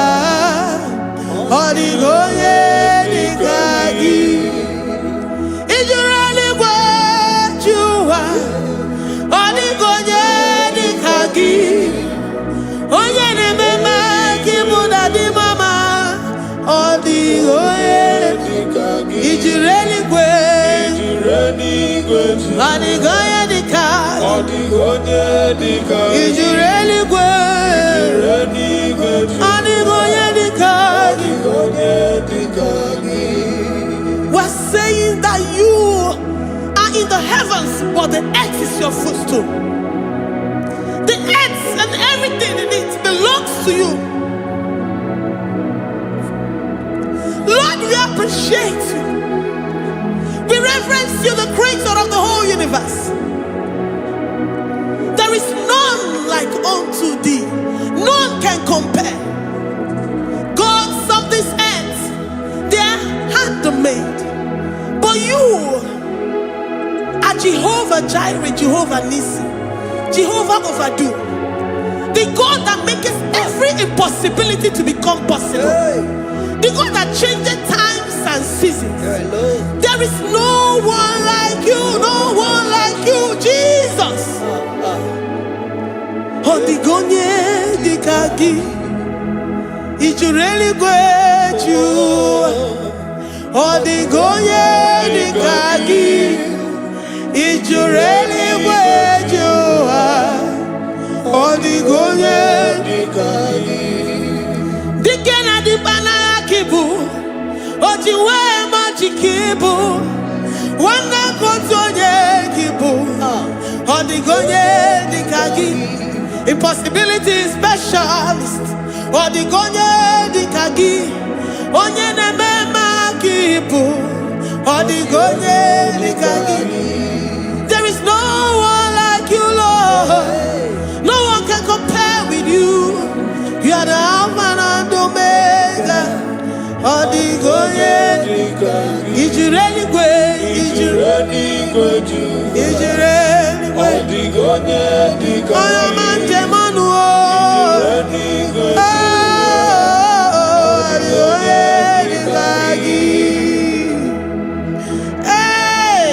Odigonye dikagi, ijureli kwejuwa. Odigonye dikagi, onye ne mema kimuda di mama. Odigonye dikagi, ijureli kwejuwa. Odigonye dikagi, ijureli kwejuwa. Odigonye dikagi. We're saying that you are in the heavens, but the earth is your footstool. The earth and everything in it belongs to you. Lord, we appreciate you. We reverence you, the creator of the whole universe. There is none like unto thee. None can compare. Gods of this earth, they are handmade. But you are Jehovah Jireh, Jehovah Nissi, Jehovah Overdo, the God that makes every impossibility to become possible. The God that changes times and seasons. There is no one like you, no one like you, Jesus. Odigonye dikagi, ijureli kweju. Odigonye dikagi, ijureli kweju. Odigonye dikagi. Dikena dipana kibu, ojiwe majikibu, wana kotonye kibu. Odigonye dikagi, impossibility specialist. Odigonye dikagi, onye nemema kibu. Odigonye dikagi. There is no one like you, Lord. No one can compare with you. You are the Alpha and Omega. Odigonye dikagi, ijureli kwe, ijureli kwe. Odigonye dikagi, oyamante manuo. Odigonye dikagi. Hey,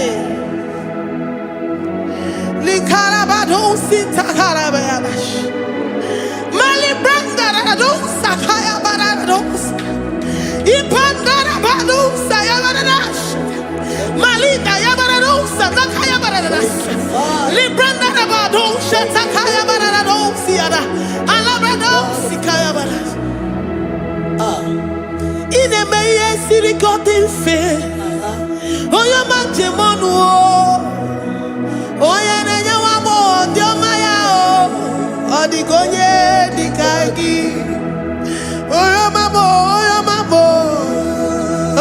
likarabado sitakarabayabash. Malibranda radon sakaya barados. Ipandara bado sayabarash. Malika yabarados sakaya baradas. Libranda bado shatakaya barados siada. Alabrados sikaya baradas. Ine meye sirikotin fe. Oya manjemonu. Oya nenyawa mo diomaya o. Odigonye dikagi. Oya mamo, oya mamo.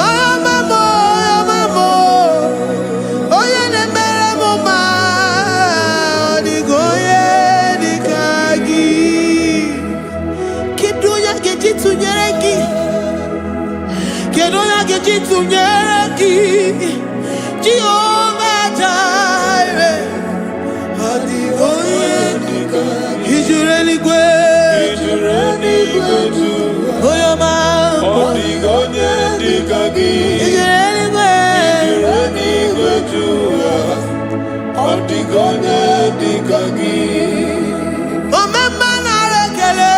Oya mamo, oya mamo. Oya nemere mo ma. Odigonye dikagi. tunyeraki Jehovah Jireh Adigoye Ijureli gwe Oyoma Adigoye dikagi Ijureli gwe Adigoye dikagi Omema na rekele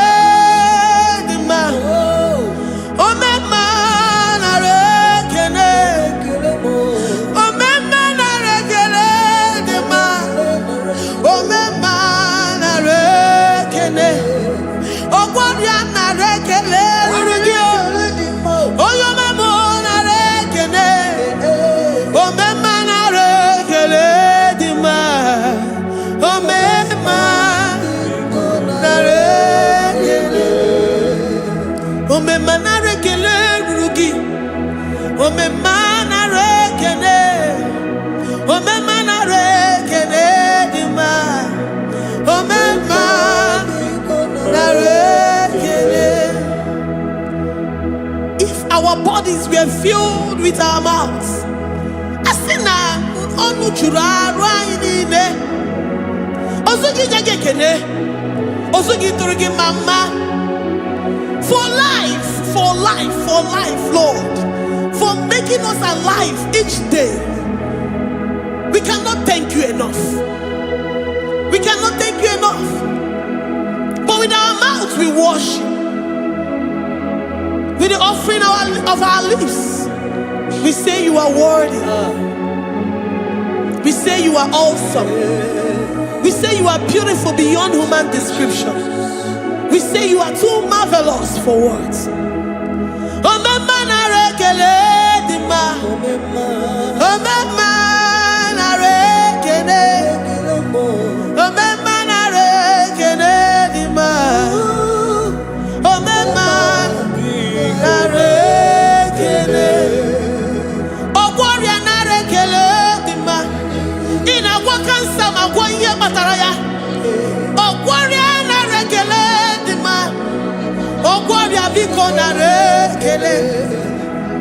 dima Omema na rekele Omema na rekele dima Omema na rekele Ogwaria na rekele rugio Oyoma mo na rekele Omema na rekele dima Omema na rekele Omema na rekele rugi Omema na rekele Omema na rekele dima Omema na rekele. If our bodies were filled with our mouths asina onu chura rainine osugi jagekene osugi turugi mama for life, Lord, for making us alive each day. We cannot thank you enough. We cannot thank you enough. But with our mouths we worship. With the offering of our lips, we say you are worthy. We say you are awesome. We say you are beautiful beyond human description. We say you are too marvelous for words. Omema na rekele dima. Omema na rekele. Omema na rekele dima. Omema na rekele. Ogwaria na rekele dima. Ina wakansa magwanye mataraya. Ogwaria na rekele dima. Ogwaria biko na rekele.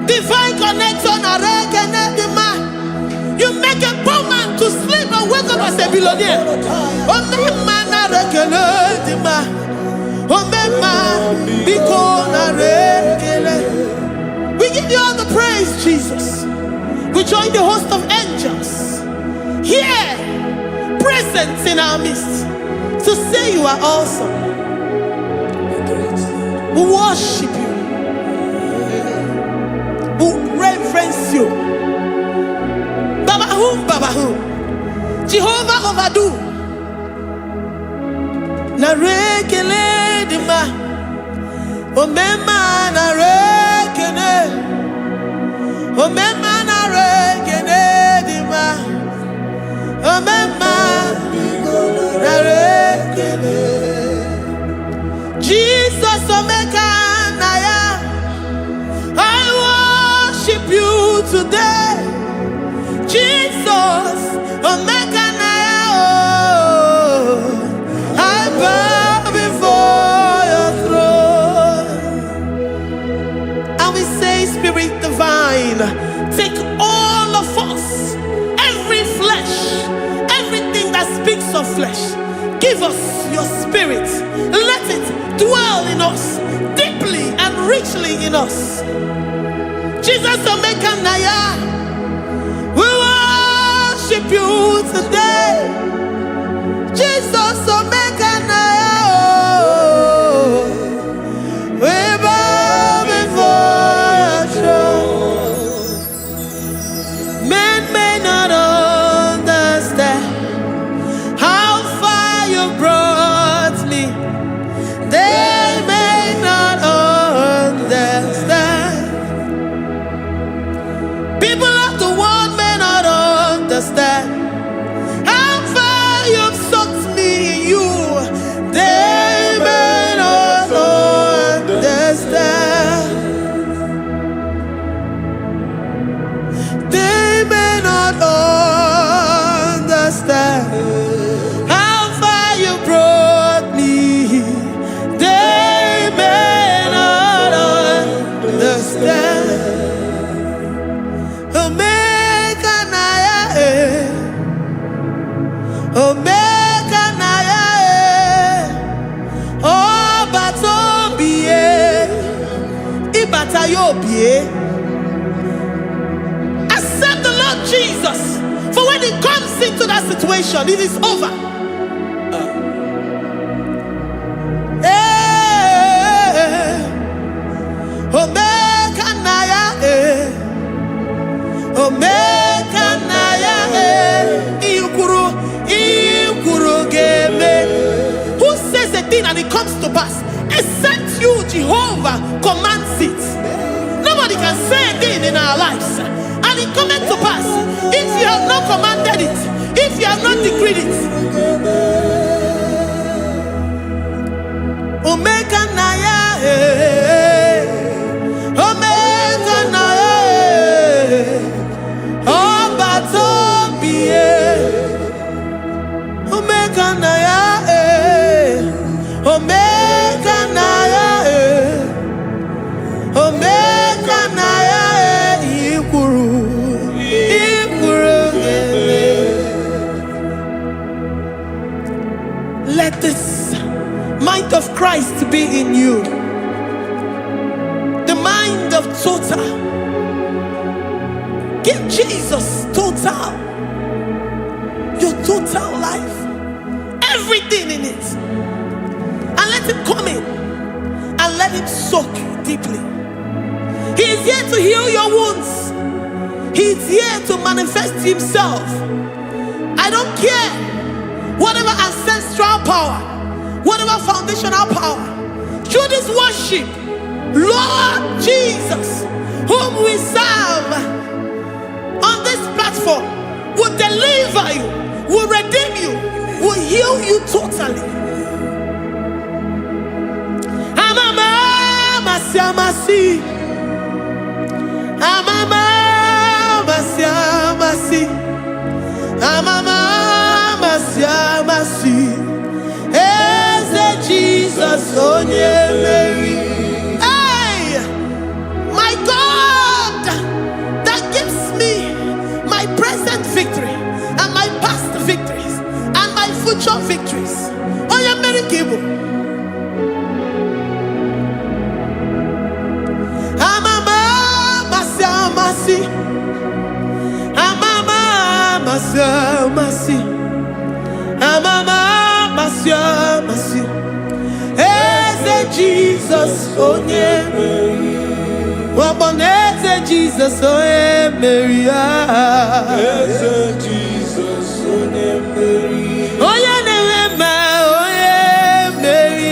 Divine connection na rekele dima. You make a poor man to sleep and wake up as a billionaire. Omema na rekele dima. Omema biko na rekele. We give you all the praise, Jesus. We join the host of angels here, present in our midst, to say you are awesome. We worship you. We reverence you. Babahum. Jehovah overdo. Na rekele dima. Omema na rekele. Omema na rekele dima. Omema na rekele. Jesus omeka na ya. I worship you today. Jesus omeka na ya. Oh, I bow before your throne. And we say, Spirit divine, take all of us, every flesh, everything that speaks of flesh. Give us your spirit. Let it dwell in us, deeply and richly in us. Jesus omeka na ya. We worship you today. Jesus omeka na ya. Oh, we bow before your throne. Men may not understand how far you brought me. They may not understand. People of the world may not understand Accept the Lord Jesus. For when He comes into that situation, it is over. Omega Naya, Omega Naya, Ikuru Game. Who says a thing and it comes to pass? Except you, Jehovah, commands it. Nobody can say a thing in our lives and it cometh to pass if you have not commanded it, if you have not decreed it. Omega Naya, Omega Naya, Obatobie, Omega Naya, Omega Naya, Omega Naya, Ikuru. Let this mind of Christ be in you. The mind of total. Give Jesus total. Your total life. Everything in it. And let Him come in. And let Him soak deeply. He is here to heal your wounds. He is here to manifest Himself. I don't care. Whatever ancestral power, whatever foundational power, through this worship, Lord Jesus, whom we serve on this platform, will deliver you, will redeem you, will heal you totally. Amama Masiamasi, Amama Masiamasi, Amama Masiamasi, Eze Jesus Onye Mary. Hey, my God, that gives me my present victory and my past victories and my future victories. Onye Mary Kibu. Amama Masiamasi, Amama Masiamasi, Amama Masiamasi, Eze Jesus Onye Mary. Waboneze Jesus Onye Mary. Eze Jesus Onye Mary. Onye Neme Onye Mary.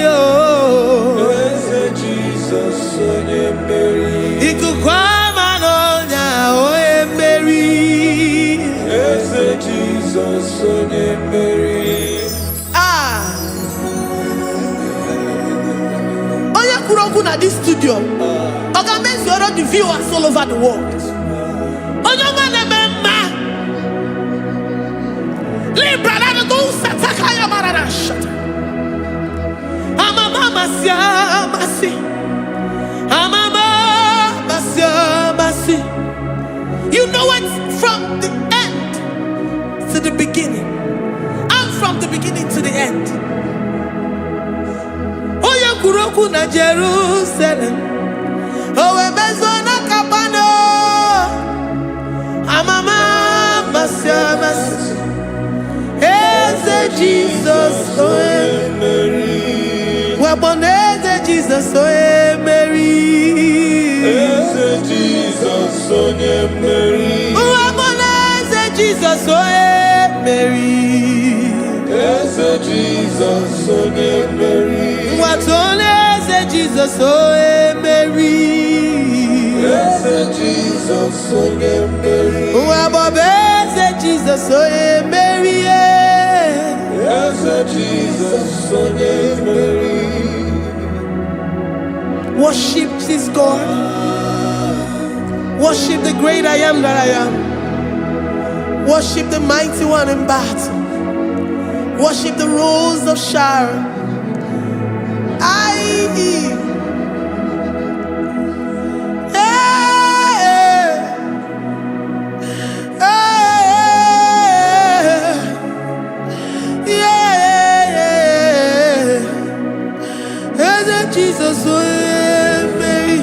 Eze Jesus Onye Mary. Ikukwama Nonya Onye Mary. Eze Jesus Onye Mary. At this studio, organize the viewers all over the world. You know it from the end to the beginning, and from the beginning to the end. Kuroku na Jerusalem, owe bezona kapano, amama masiamasi, Eze Jesus Onye Mary. Waboneze Jesus Onye Mary. Eze Jesus Onye Mary. Waboneze Jesus Onye Mary. Eze Jesus Onye Mary. Watoleze Jesus Onye Mary. Eze Jesus Onye Mary. Wabobeze Jesus Onye Mary. Eze Jesus Onye Mary. Worship this God. Worship the great I am that I am. Worship the mighty one in battle. Worship the rose of Sharon. Jesus Onye Mary.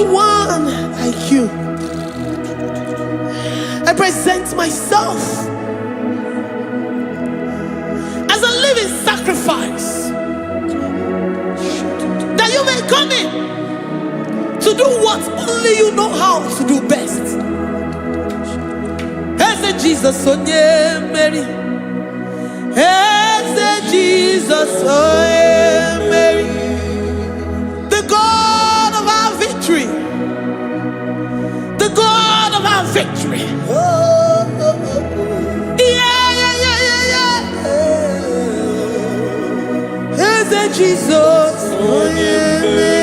no one like you. I present myself as a living sacrifice, that you may come in to do what only you know how to do best. Eze Jesus, oh yeah, Mary. Eze Jesus, oh yeah, Mary. The God of our victory. The God of our victory. Eze Jesus, oh yeah, Mary.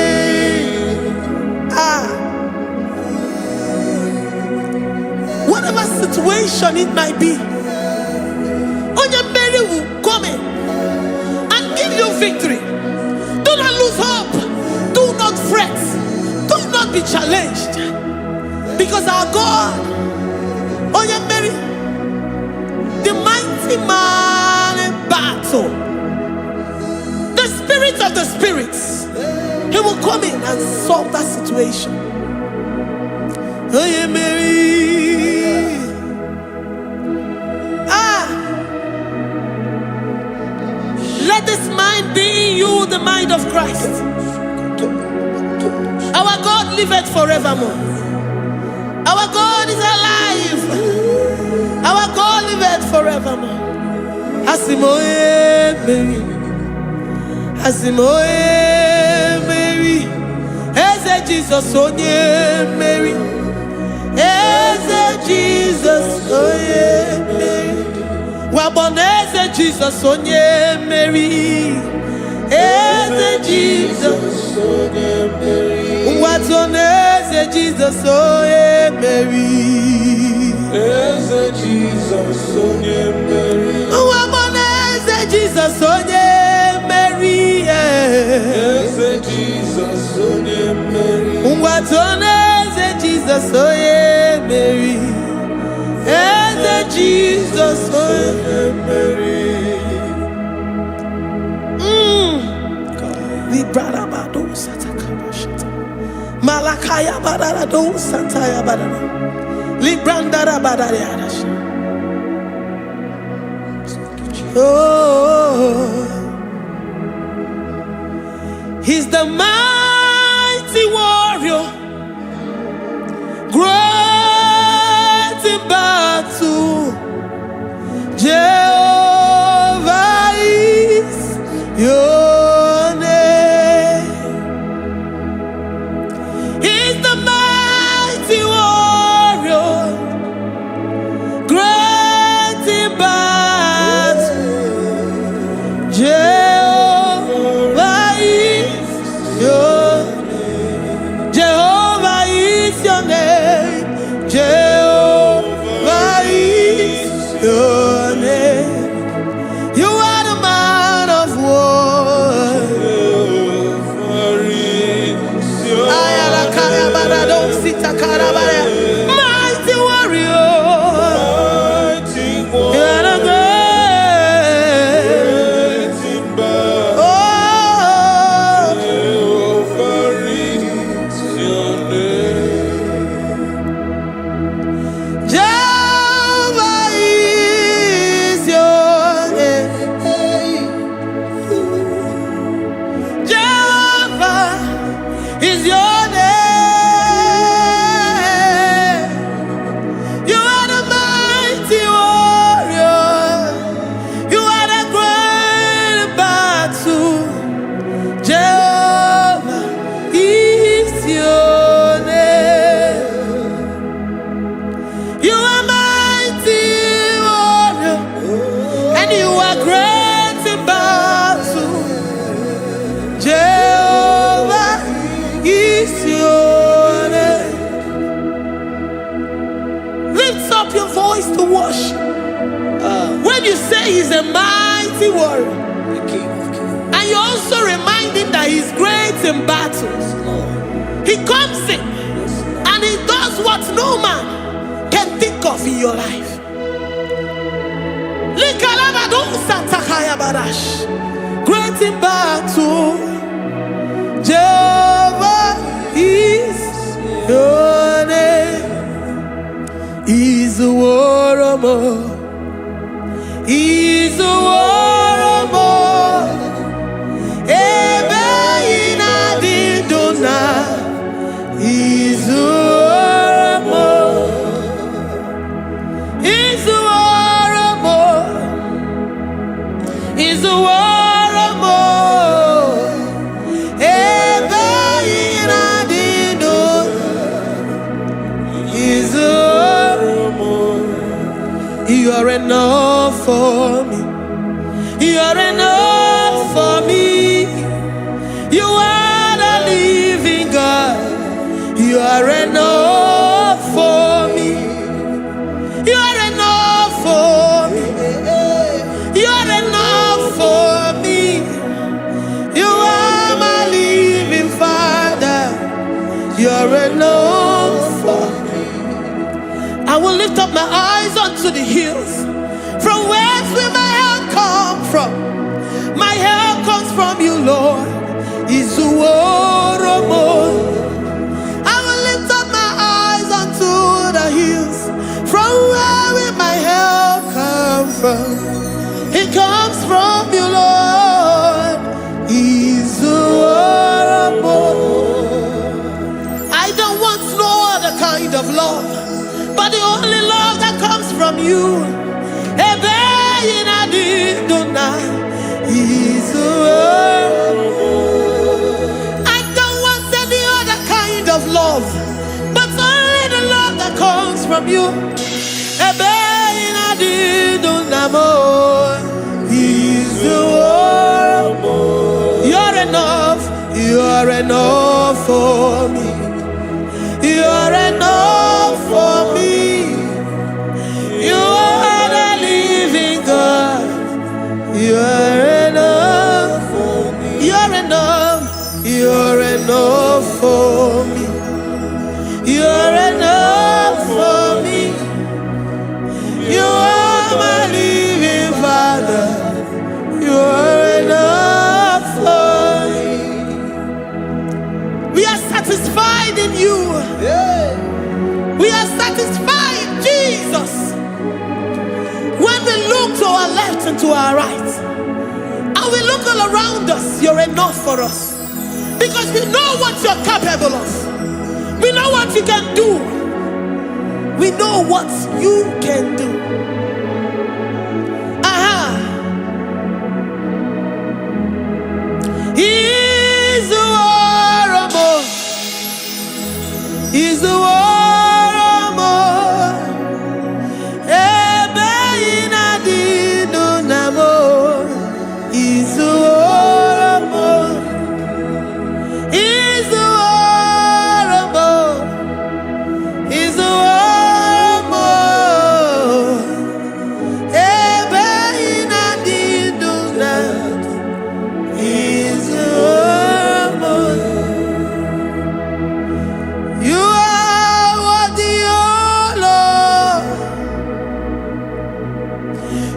Whatever situation it might be, Onya Mary will come in and give you victory. Do not lose hope. Do not fret. Do not be challenged. Because our God, Onya Mary, the mighty man in battle, the spirit of the spirits, he will come in and solve that situation. Onya Mary. Let this mind be in you, the mind of Christ. Our God liveth forevermore. Our God is alive. Our God liveth forevermore. Asimoye Mary. Asimoye Mary. Eze Jesus, onye Mary. Eze Jesus, onye Mary. Waboneze Jesus, onye Mary. Eze Jesus, onye Mary. Watoneze Jesus, onye Mary. Eze Jesus, onye Mary. Waboneze Jesus, onye Mary. Eze Jesus, onye Mary. Watoneze Jesus, onye Mary. Eze Jesus, onye Mary. Librada bado satakaba shata. Malakaya badara do santaya badara. Librandara badara yadash. Oh, he's the mighty warrior, great in battle. Jehovah is your name. He's the mighty warrior, great in battle. Jehovah is your name. Jehovah is your name. Jehovah is your name. You are the man of war. Mighty warrior. You are the great. Oh, Jehovah is your name. Jehovah is your name. You are the mighty warrior. You are the great battle. Jehovah is your name. You are mighty warrior, and you are great in battle. Jehovah is your name. Lift up your voice to worship. When you say he's a mighty warrior, and you also remind him that he's great in battles, he comes in and he does what no man can think of in your life. Great in battle, Jehovah is Izuoromo, Izuoromo, Ebe inadiduna, Izuoromo, Izuoromo, Izuoromo, Ebe inadiduna, Izuoromo. You are enough for me. You are enough for me. You are the living God. You are enough for me. You are enough for me. You are enough for me. You are my living Father. You are enough for me. I will lift up my eyes unto the hills. From whence will my help come from? My help comes from you, Lord. Izuoromo. I will lift up my eyes unto the hills. From where will my help come from? It comes from you, Lord. Izuoromo. I don't want no other kind of love, but the only love that comes from you. I don't want any other kind of love, but only the love that comes from you. You're enough, you're enough for me. You're enough for me. You are the living God. You are enough for me. You're enough. You're enough for me. You're enough for me. You are my living Father. You are enough for me. We are satisfied in you. We are satisfied, Jesus. When we look to our left and to our right, and we look all around us, you're enough for us. Because we know what you're capable of. We know what you can do. We know what you can do. Izuoromo, Izuoromo, Ebe inadidunamo, Izuoromo, Izuoromo, Izuoromo, Ebe inadidunamo, Izuoromo. You are worthy, oh Lord.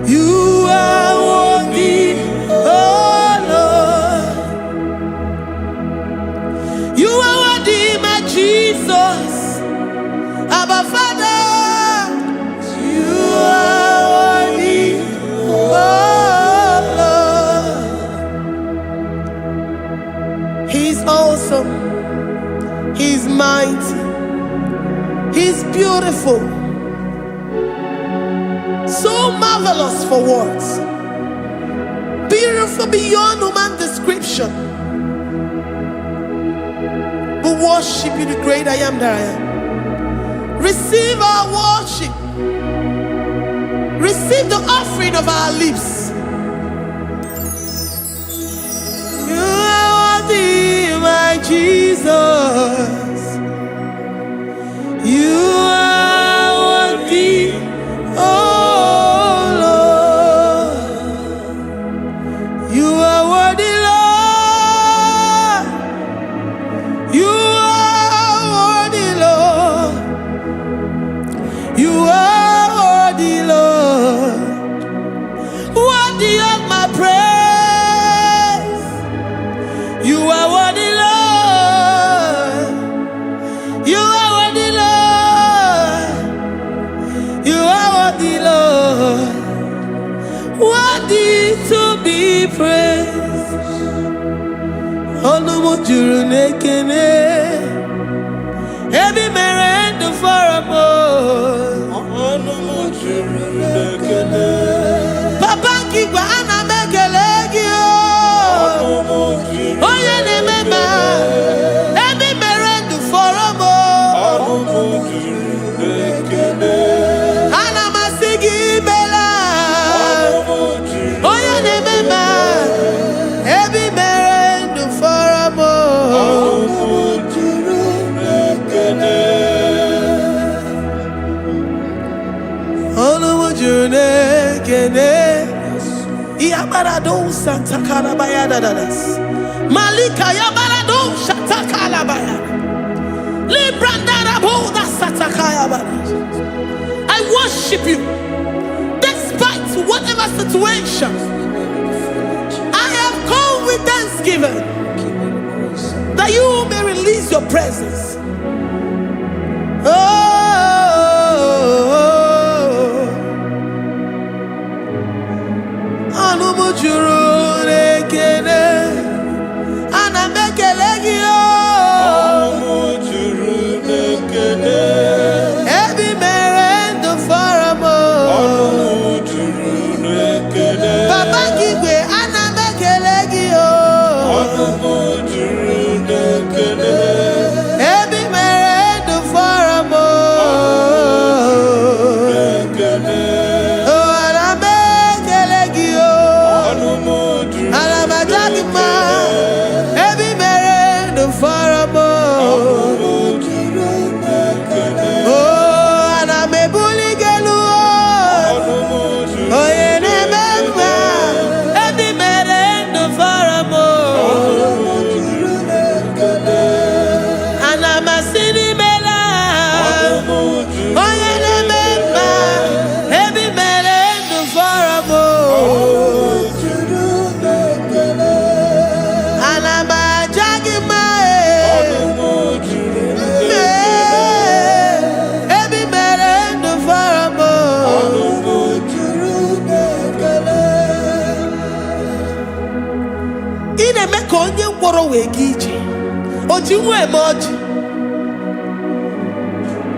You are worthy, oh Lord. You are worthy, my Jesus. Abba Father, you are worthy, oh Lord. He's awesome. He's mighty. He's beautiful. So marvelous for words. Beautiful beyond human description. We worship you, the great I am that I am. Receive our worship. Receive the offering of our lips. You are worthy, my Jesus. You are worthy, oh Lord. You are worthy, Lord. You are worthy, Lord. You are worthy, Lord. Worthy of my praise. You are worthy, Lord. You are worthy, Lord. You Onumu juru nekene. Ebi mere ndu foramo. Onumu juru nekene. Papa kigwa ana mekelegi o. Onumu juru. Oye ne mema. Ebi mere ndu foramo. Onumu juru nekene. Ana masigi bela. Onumu juru. Oye ne mema. Ebi mere ndu foramo. Onumu juru nekene. Onumu juru nekene. Iabarado Santa Calabaya dadas. Malika Yabarado Santa Calabaya. Librandara Boda Santa Calabaya. I worship you despite whatever situation. I have come with thanksgiving that you may release your presence. Onumu juru nekene. Ana mekelegi o. Onumu juru nekene. Ebi mere ndu foramo. Onumu juru nekene. Papa kigwe ana mekelegi o. Onumu juru nekene. Ebi mere ndu foramo.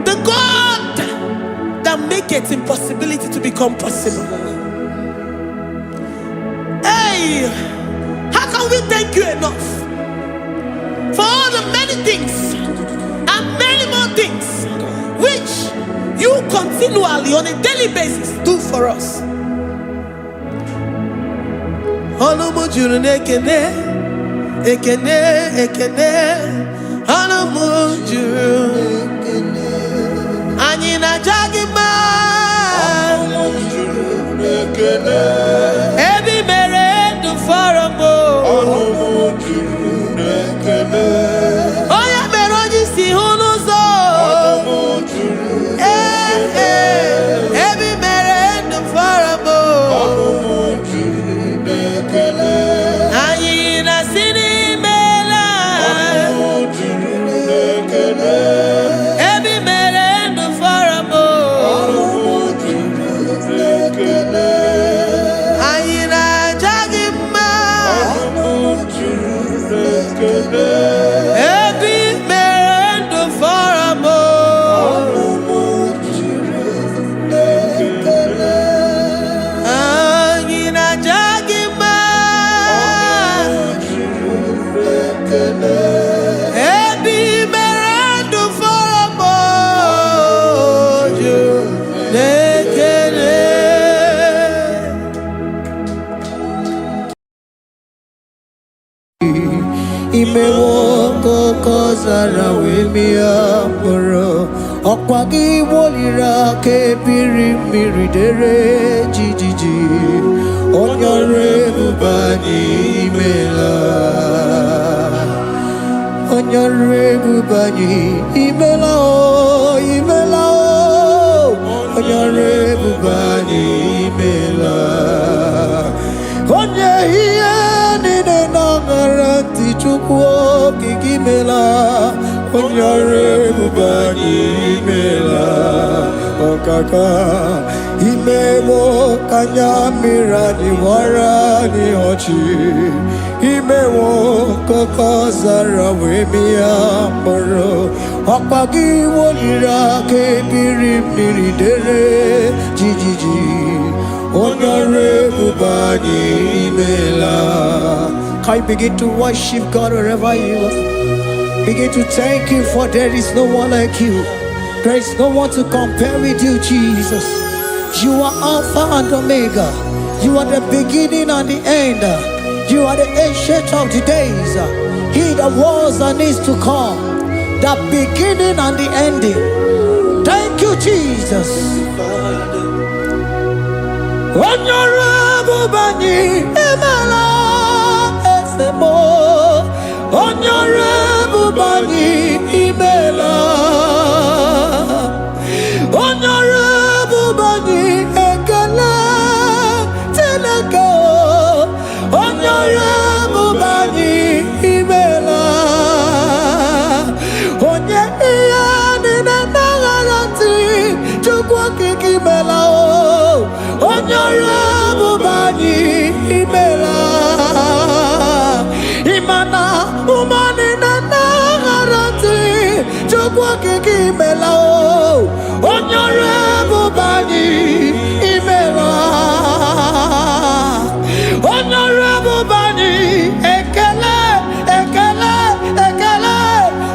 The God that makes impossibility to become possible. Hey, how can we thank you enough for all the many things and many more things which you continually on a daily basis do for us? Onumu juru nekene. Ekene, ekene, onumu juru. Anyina jagima. Onumu juru nekene. Ebi mere ndu foramo. Onumu juru nekene. Oya mere oji si hunuzo. Onumu juru nekene. Ebi mere ndu foramo. Onumu juru nekene. Anyina sini. Every man and the faramo. Ayina jagima. Every man and the faramo. Ayina jagima. Imewoko kozara wemia moro okwagi wolira ke biri miridere jijiji onyore bubani imela onyore bubani imela o imela o onyore bubani imela onye hiye nine nangaranti chukwo kikimela onyore bubani imela okaka imemo kanyamira ni wara ni ochi Imewo koko zara wemi amoro Okpagi wolira ke biri miri dere Jijiji Onyore bubani imela. Can you begin to worship God wherever you are? Begin to thank Him, for there is no one like you. There is no one to compare with you, Jesus. You are Alpha and Omega. You are the beginning and the end. You are the ancient of the days. He that was and is to come. The beginning and the ending. Thank you, Jesus. Honorable Bani Emala Esemo. Honorable Bani Emala. Honorable Bani Ekala Teleko. Honorable Bani Emala. Onye iyani na nagarati chukwa kikimela. Honorable Bani Imela. Imana umani na nagarati chukwa kikimela. Honorable Bani Imela. Honorable Bani Ekele Ekele Ekele.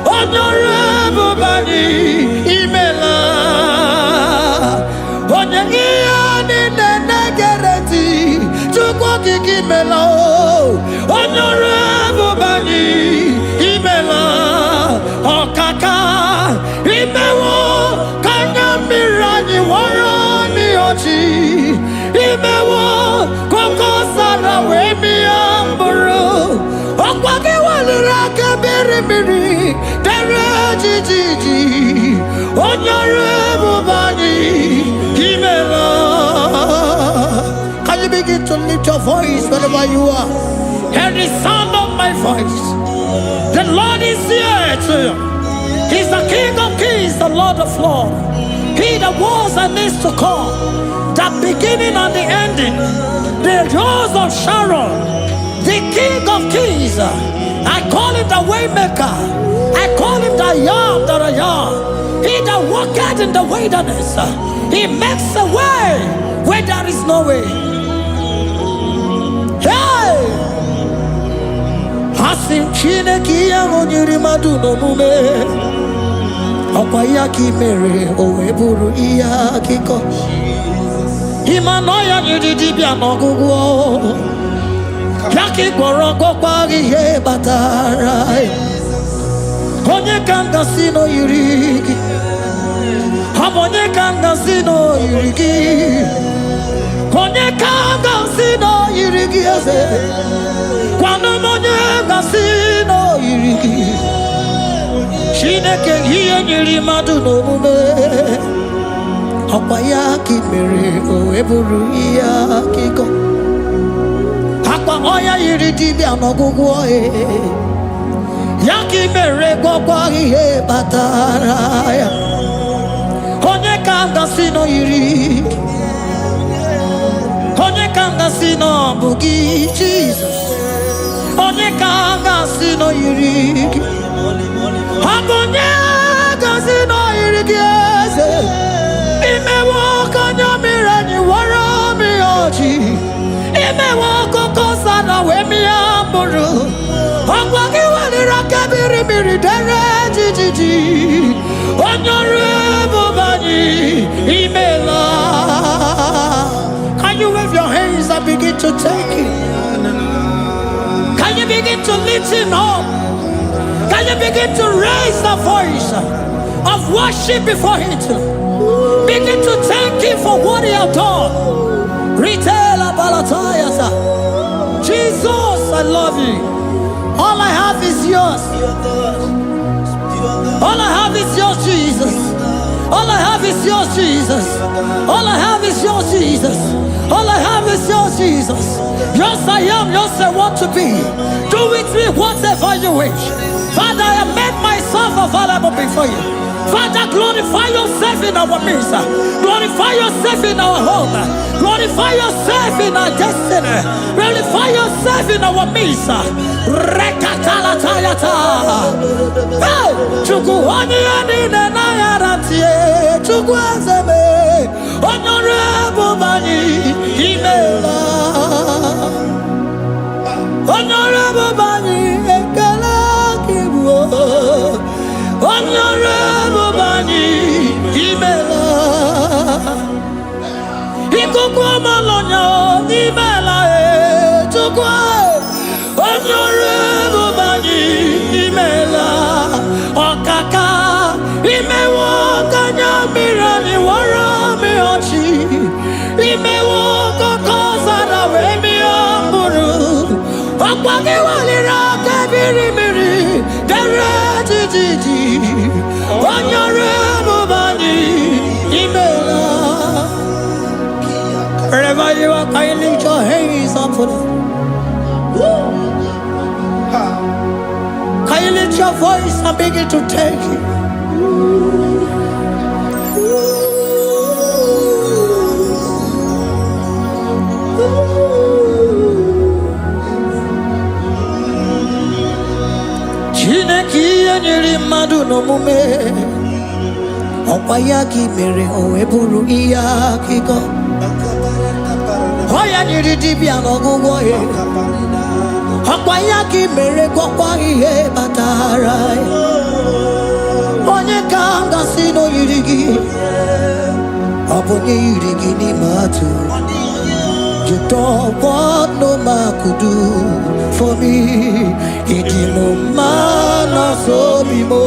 Honorable Bani Imela. Honorable Bani Imela. Okaka Imewo Kanya Mirani Warani Ochi Imewo Koko Sara Wemi Amburu Okwaki Walira Kabiri Miri Dere Jijiji. Honorable Bani Imela. Can you begin to lift your voice wherever you are? Hear the sound of my voice. The Lord is here to you. He's the King of Kings, the Lord of Lords. He that was and is to come, the beginning and the ending, the Rose of Sharon, the King of Kings. I call him the Waymaker. I call him the Yam that I am. He that walketh in the wilderness, he makes a way where there is no way. Hey! Hasim chine kiya monyuri maduno mume. Okwa yaki mere owe buru iya kiko. Imanoya nyidibia nogugo. Yaki gorogo kwagi ye batara. Onye kanga sino yurigi. Onye kanga sino yurigi. Onye kanga sino yurigi ase. Kwano monye kasino yurigi. Shineke hiye nyiri madu no mume. Okwa yaki mere o eburu iya kiko. Akwa oya yiri dibia no gugu oe. Yaki mere gwagwa ihe batara ya. Onye kanga sino yiri. Onye kanga sino bugi Jesus. Onye kanga sino yiri. Onye kanga sino yiri kiese. Imewo kanya mirani wara mi oji. Imewo koko sana we mi amburu. Ogwagi walira kabiri miri dere jijiji. Honorable Bani Imela. Can you wave your hands and begin to take it? Can you begin to lift him up? Can you begin to raise the voice of worship before him? Begin to thank him for what he has done. Retailer Balatayasa. Jesus, I love you. All I have is yours. All I have is yours, Jesus. All I have is yours, Jesus. All I have is yours, Jesus. All I have is yours, Jesus. Yours I am, yours I want to be. Do with me whatever you wish. Father, I have made myself available before you. Father, glorify yourself in our midst. Glorify yourself in our home. Glorify yourself in our destiny. Glorify yourself in our midst. Rekatalatayata. Hey! Chukwani anine na yaratie. Chukwazeme. Honorable Bani Imela. Honorable Bani Ekala Kibu. Honorable Bani Imela. Ikukwa Malonya Imela Chukwa. Honorable Bani Imela. Okaka Imewo Kanya Mirani Warami Ochi. Imewo Kokosana Wemi Amburu. Okwagi Walira Kabiri Miri. Dere Titi. Honorable Bani Imela. Wherever you are, can you lift your hands up for them? Can you lift your voice and begin to take it? Chineki anyiri madu no mume. Okwayaki mere oweburu iya kiko. Hoya nyiri dibia no gugo ye. Okwayaki mere kokwa ihe batara. Onye kanga sino yirigi. Obonye yirigi ni matu. You don't want no man could do for me. Idimo mana so bimo.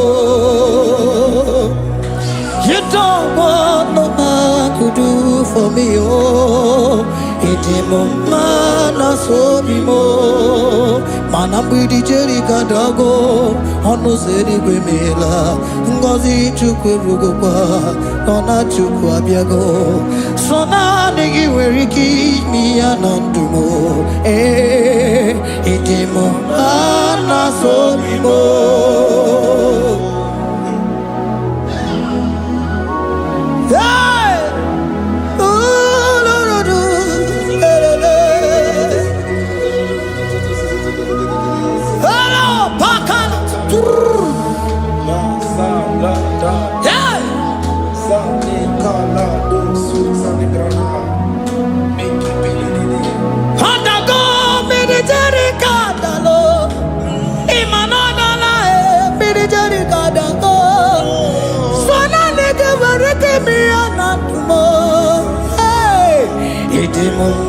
You don't want no man could do for me. Oh, idimo mana so bimo. Mana bidi jeri kadago. Ono zeri gwemela. Ngozi chukwe rugokwa. Nona chukwa biago. Sona negi weriki mi anandumo. Idimo mana so bimo.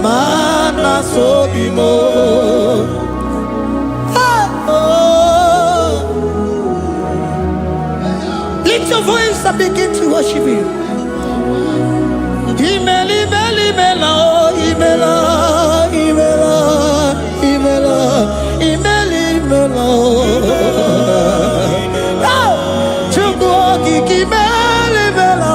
Mana so bimo. Lift your voice and begin to worship Him. Imeli, imeli, imela, imela, imela, imela, imeli, imela. Chukwu kiki imeli, imela.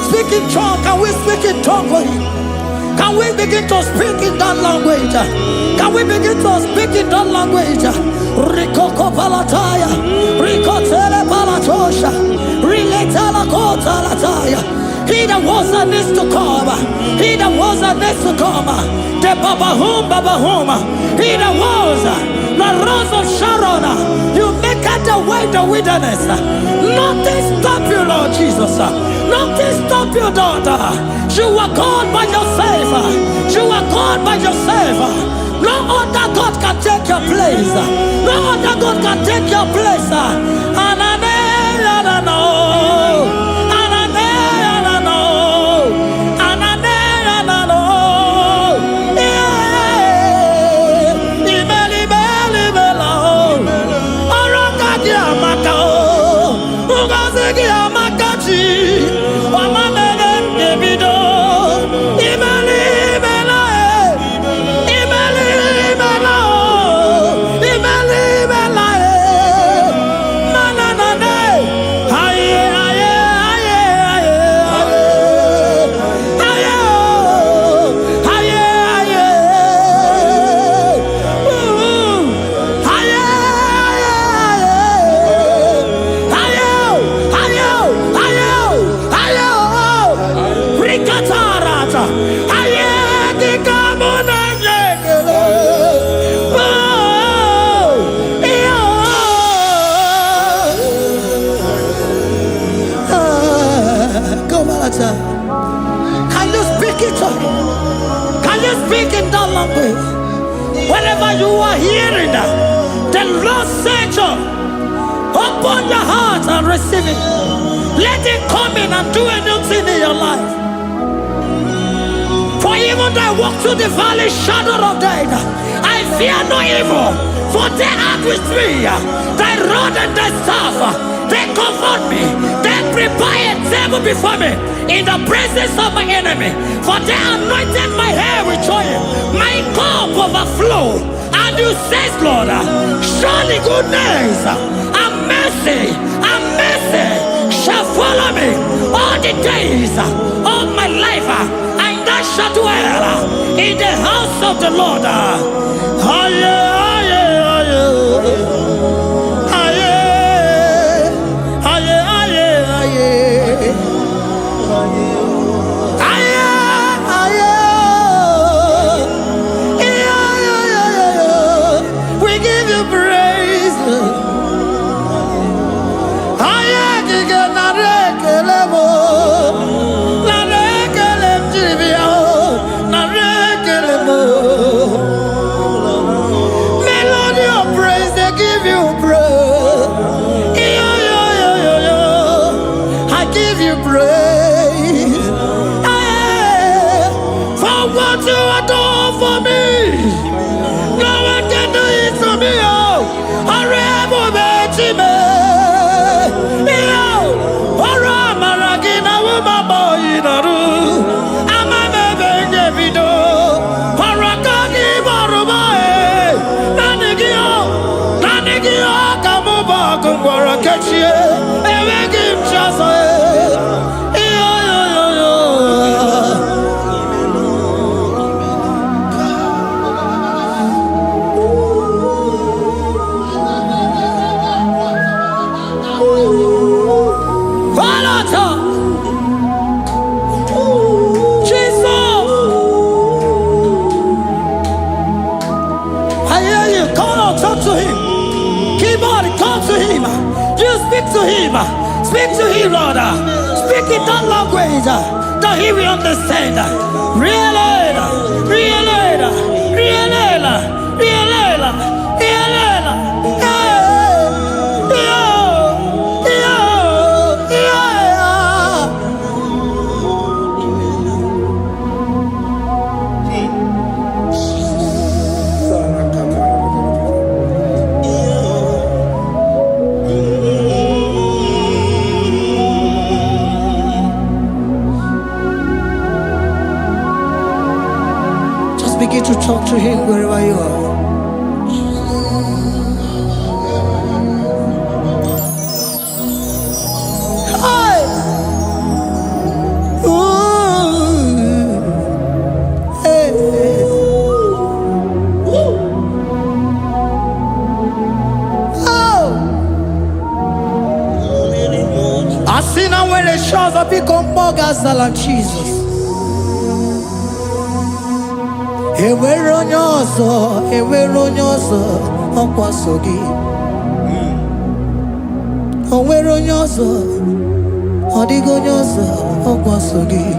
Speak in tongue. Can we speak in tongue for Him? Can we begin to speak in that language? Can we begin to speak in that language? Rikoko palataya, rikotele palataya. that was and needs to come. He that was and needs to come. The Baba home. He that was the Rose of Sharon. You make it the way in the wilderness. Nothing stop you, Lord Jesus. Nothing stop you, daughter. You are God by yourself. You are God by yourself. No other God can take your place. No other God can take your place. Can you speak it to him? Can you speak in that language? Whenever you are hearing that, the Lord said, open your heart and receive it. Let it come in and do a new thing in your life. For even though I walk through the valley shadow of death, I fear no evil, for they are with me. Thy rod and thy staff, they comfort me. They prepare a table before me in the presence of my enemy. For they anointed my hair with oil, my cup overflow. And you say, Lord, surely goodness and mercy shall follow me all the days of my life, and I shall dwell in the house of the Lord. We give you praise. Melody of praise, they give you praise. I give you praise. For what you are doing for me, no one can do it for me. I remember me. Speak to him, Lord. Speak in that language that he will understand. Begin to talk to him wherever you are. Hi. Ooh. Hey. Oh. see now when the shores of become more than Jesus. Ewero nyoso, okwasogi. Ewero nyoso, odigo nyoso, okwasogi.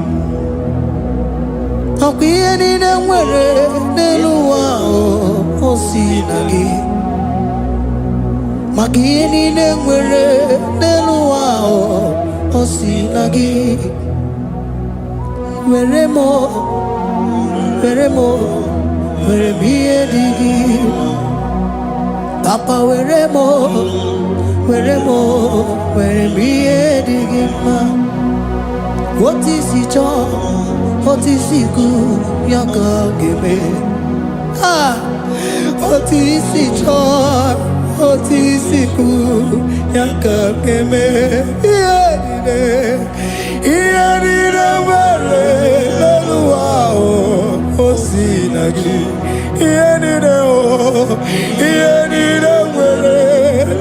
Okwiye ni nwere n'eluwa osinagi. Makiye ni nwere n'eluwa osinagi. Weremo, were biye digi. Papa weremo, were biye digi ma. What is it all? What is it good? Yaka gebe. Ah, what is it all? What is it good? Yaka gebe. Iyadide wale leluao osinagi. Iyadide wale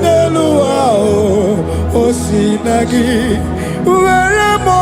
leluao osinagi. Weremo.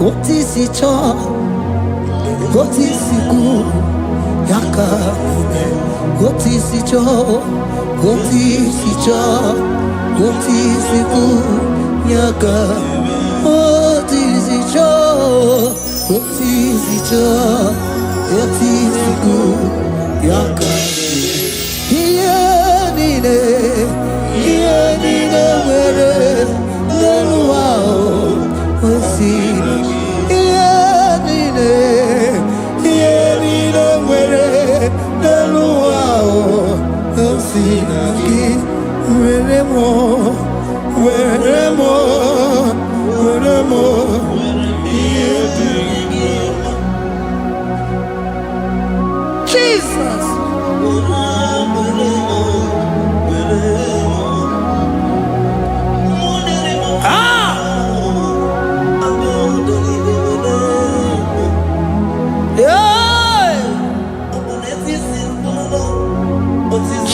What is it all? What is it good? Yaka. What is it all? What is it all? What is it good? Yaka. What is it all? What is it all? What is it good? Yaka. Here nine where wow.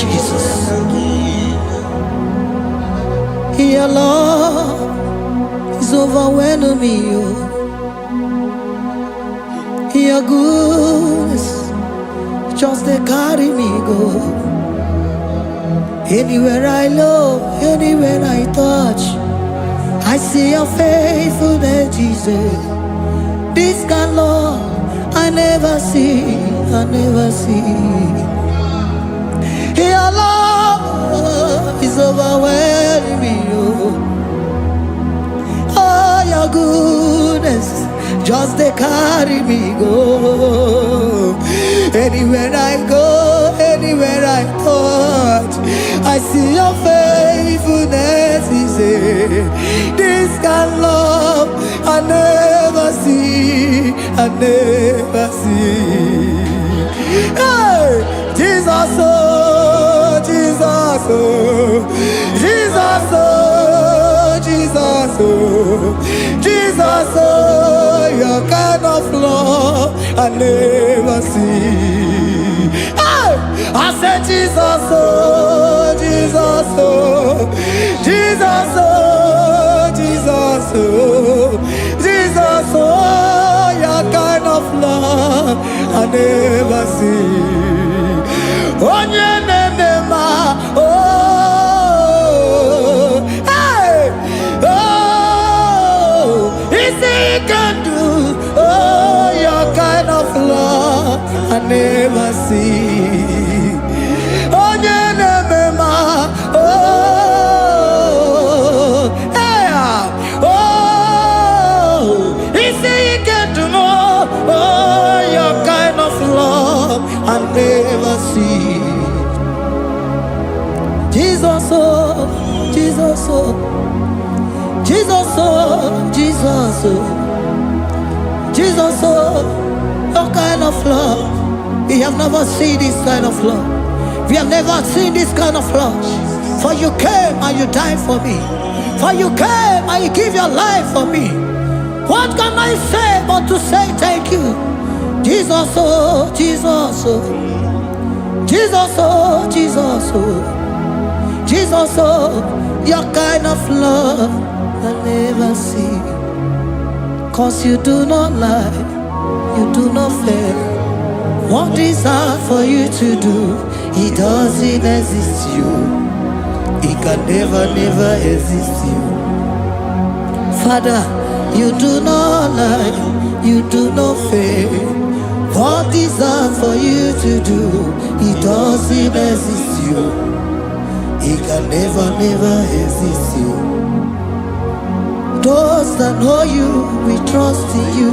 Jesus. Your love is overwhelming me. Your goodness just they carry me go. Anywhere I look, anywhere I touch, I see your faithfulness, Jesus. This kind of love I never see, I never see. Your love is overwhelming me. Oh, your goodness just they carry me go. Anywhere I go, anywhere I touch, I see your faithfulness. This kind of love I never see, I never see. Hey, Jesus, oh, Jesus, oh, Jesus, oh, Jesus, oh, Jesus, oh, your kind of love I never see. Hey, I said Jesus, oh, Jesus, oh. I never see. Onye nemema, oh, hey, oh, is he can do, oh, your kind of love I never see. Onye nemema, oh, hey, oh, is he can do more, oh, your kind of love I never see. Jesus, oh, Jesus, oh, Jesus, oh, Jesus, oh, Jesus, oh, your kind of love. We have never seen this kind of love. We have never seen this kind of love. For you came and you died for me. For you came and you give your life for me. What can I say but to say thank you? Jesus, oh, Jesus, oh, Jesus, oh, Jesus, oh, Jesus, oh, your kind of love I never see. 'Cause you do not lie, you do not fail. What is hard for you to do, it doesn't exist you. It can never, never exist you. Father, you do not lie, you do not fail. What is hard for you to do, it doesn't exist you. It can never, never exist you. Those that know you, we trust in you.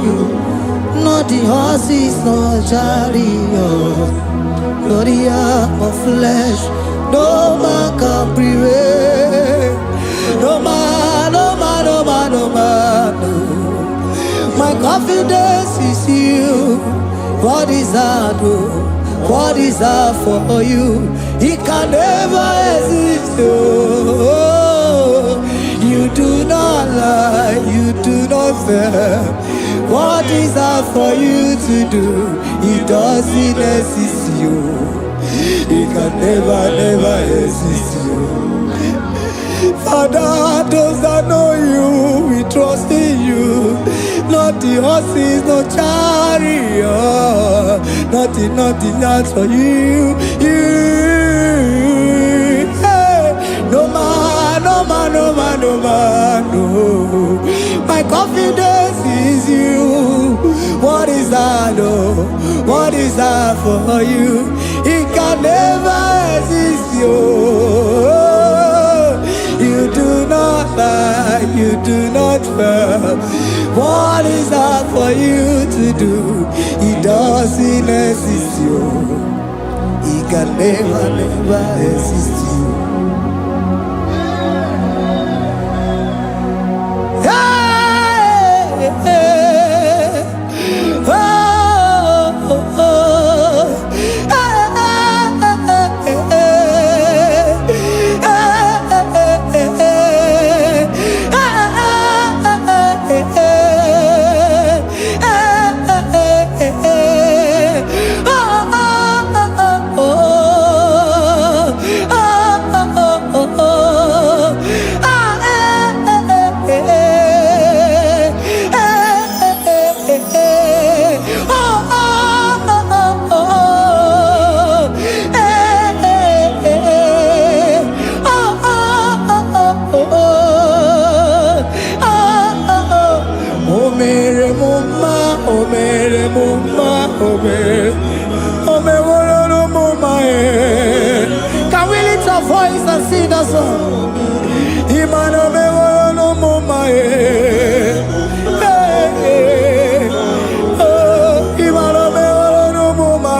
Not the horses, nor chariot, nor the arm of flesh. No man can prevail. No man, no man, no man, no man. No. My confidence is you. What is hard, oh? What is hard for you? It can never exist, oh. You do not lie, you do not fail. What is hard for you to do, it doesn't exist you. It can never, never exist you. Father, those that know you, we trust in you. Not the horses, no chariot. Nothing else for you. Hey, no man, no man, no man, no man, no. My confidence is you. What is that, oh? What is that for you? It can never exist you. You do not lie, you do not fail. What is that for you to do? It doesn't exist you. It can never, never exist you. Hey, hey, oh, oh, oh. Can we lift our voice and sing that song? Imano me wolo no mama oh, imano me wolo no mama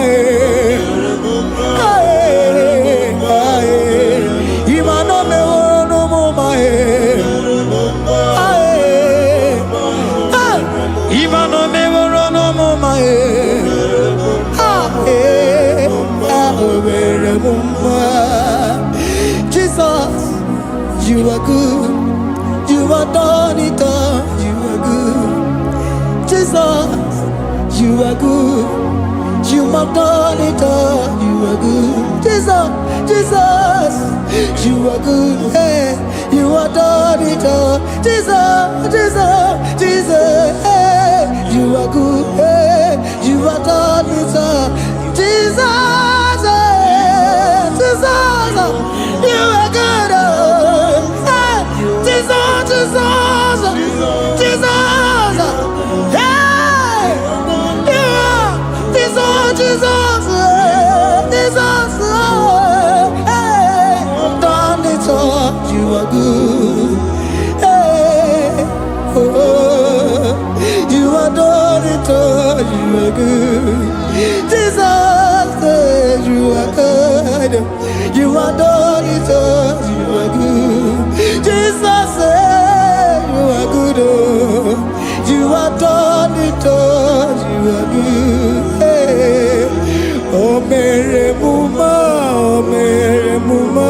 imano me wolo no mama imano me wolo no mama Jesus, you are good. You are done it all. You are good. Jesus, you are good. You have done it all. You are good. Jesus, Jesus, you are good. Hey, you are done it all. Jesus, Jesus, Jesus, hey, you are good. Hey, you have done it all. Jesus, Jesus, you are good. Jesus, Jesus, Jesus, hey, you are Jesus, Jesus, Jesus, hey, done it all. You are good. Hey, oh, you are done it all. You are good. Jesus, you are good. You are done it all. You are good. Jesus, you are good. You are done it all. You are good. Hey. Oh, Mary Muma, oh, Mary Muma,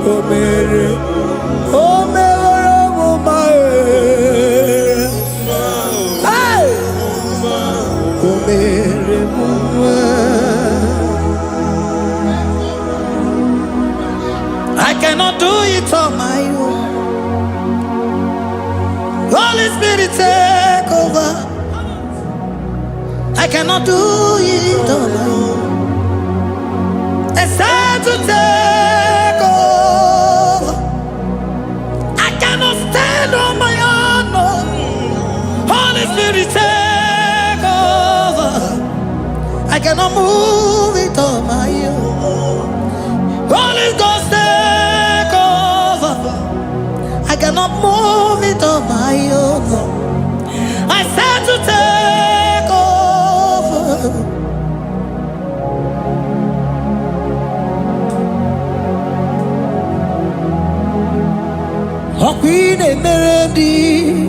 oh, Mary, oh, Mary Muma, hey, oh, Mary Muma. I cannot do it on my own. Holy Spirit, take over. I cannot do it on my own. It's time to take over. I cannot stand on my own. No. Holy Spirit, take over. I cannot move it on my own. Holy Ghost, take over. I cannot move it on my own. I said to take over. In a melody,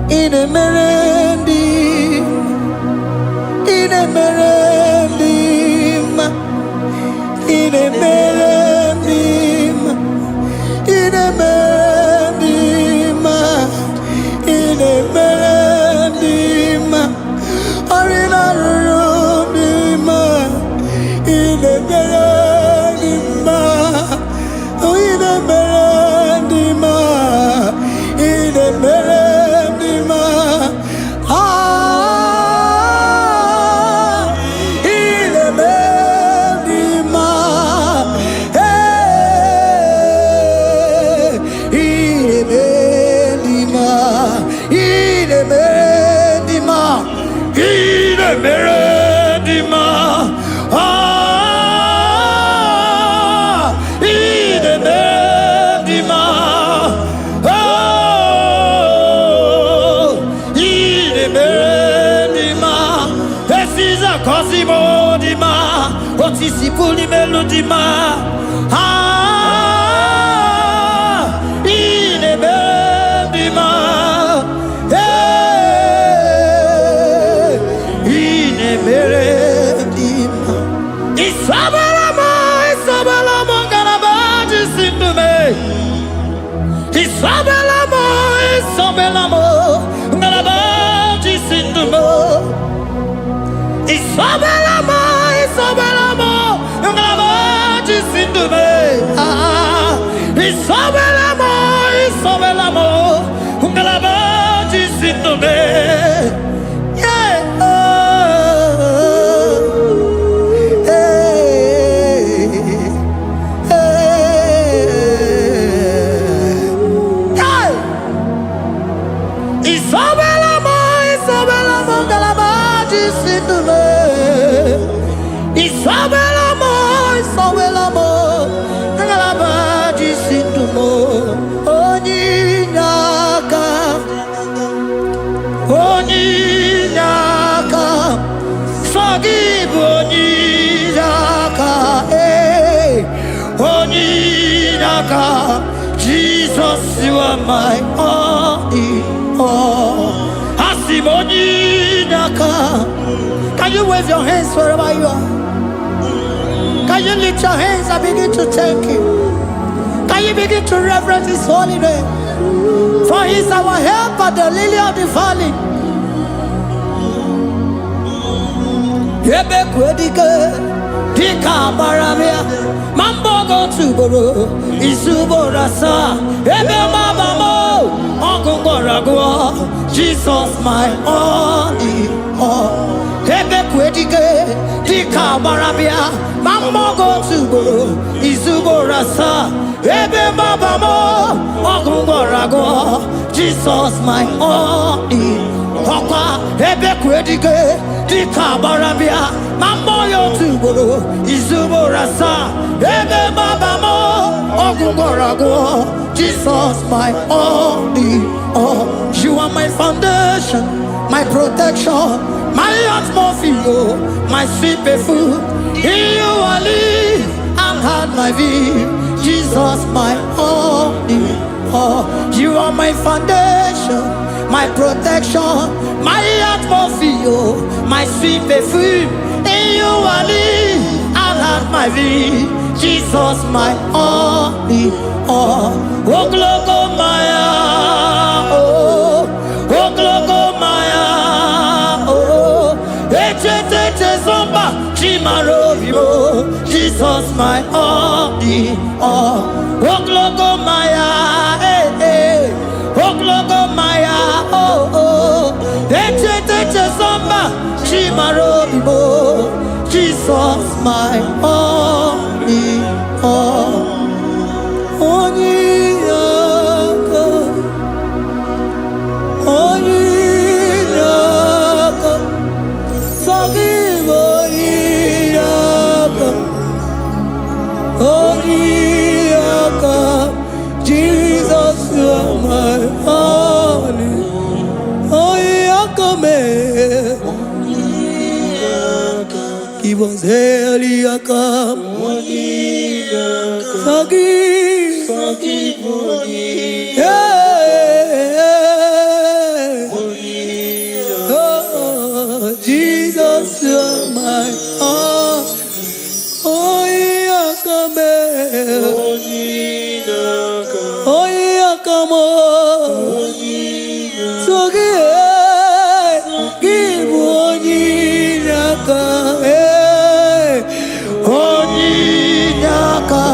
in a melody, in a melody, in a melody, in a melody, in a melody, or in a room, in a melody, in a melody, in a melody, in a melody, hey, in a melody, in a melody, in a melody, Cosimo di ma, otisipuli melodima, in a melodima, in a melodima. Isabelamo, garabaji sindume. Isabelamo, garabaji sindume. Isabelamo, ngalabaji sindume. Isabelamo, ngalabaji sindume. Yeah. Isabelamo, ngalabaji sindume. Isabelamo, ngalabaji sindumo. Onyinaka, forgive Onyinaka, hey, Onyinaka, Jesus, you are my all in all. Asim Onyinaka. Can you wave your hands wherever you are? Can you lift your hands and begin to thank Him? Can you begin to reverence His holy name? For He is our help at the lily of the valley. Yebe kwedike, dika maramia, mambo go tuboro, isubora sa, ebe mabamo, Jesus, my only all. Ebe kwedike dika barabia mamogo tubo izugo rasa ebe babamo ogungorago. Jesus, my only papa. Ebe kwedike dika barabia mamoyo tubo izugo rasa ebe babamo ogungorago. Jesus, my only all. You are my foundation, my protection, my atmosphere, my sweet perfume. In you I live and had my vie. Jesus, my only all. You are my foundation, my protection, my atmosphere, my sweet perfume. In you I live and had my vie. Jesus, my only all. Oh, glogo Maya, oh, glogo Maya, oh, echete zomba, chimaro vivo. Jesus, my only all. Oh, glogo Maya, oh, glogo Maya, oh, echete zomba, chimaro vivo. Jesus, my only all. Jesus, you are my only. Give us Eliakam. Forgive. Oh, Jesus, you are my all. Oh, Yakame. Oh, Yakamo. So give Onyinaka.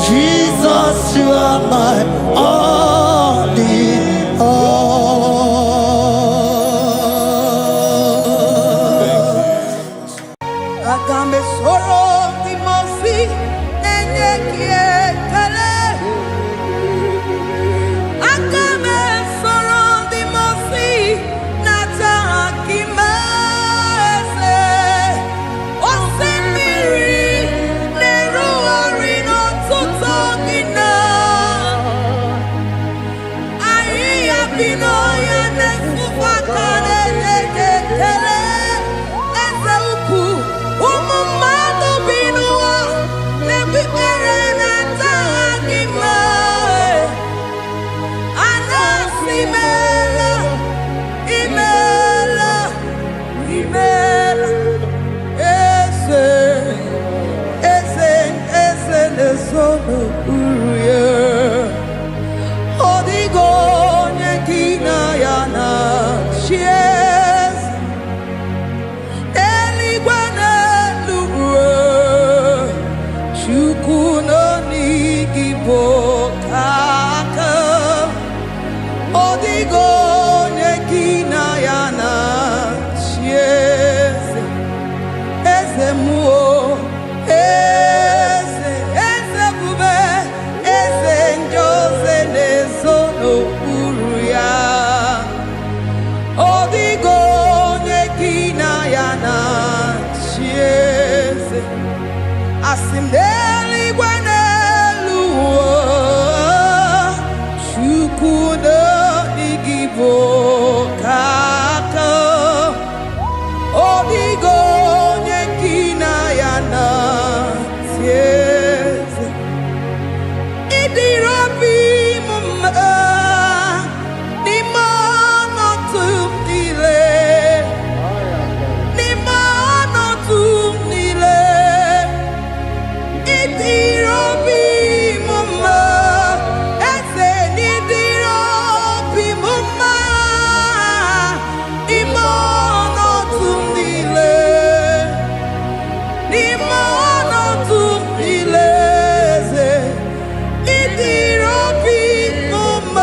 Jesus, you are my only all. Agambe soro timosi enyekie kale. Agambe soro timosi nata akimese. Osemiri neruari no tutogina. Aia bino ya nesufakane lekele. Eze upu umumado binua nebibere nata akima. Anasimela imela ese nesono uruye. Odigo nyekina yana shies eligwana luwe chukuno nigibo kaka. Odigo nyekina yana shies eze muo eze bube eze njoze nezono uruya. Odigo nyekina yana shies asimdeli gwaneluo chukuno igibo kaka. Odigo nyekina yana sies idirobi mumma ni mono tumile idirobi mumma ese nidirobi mumma imono tumile ze idirobi mumma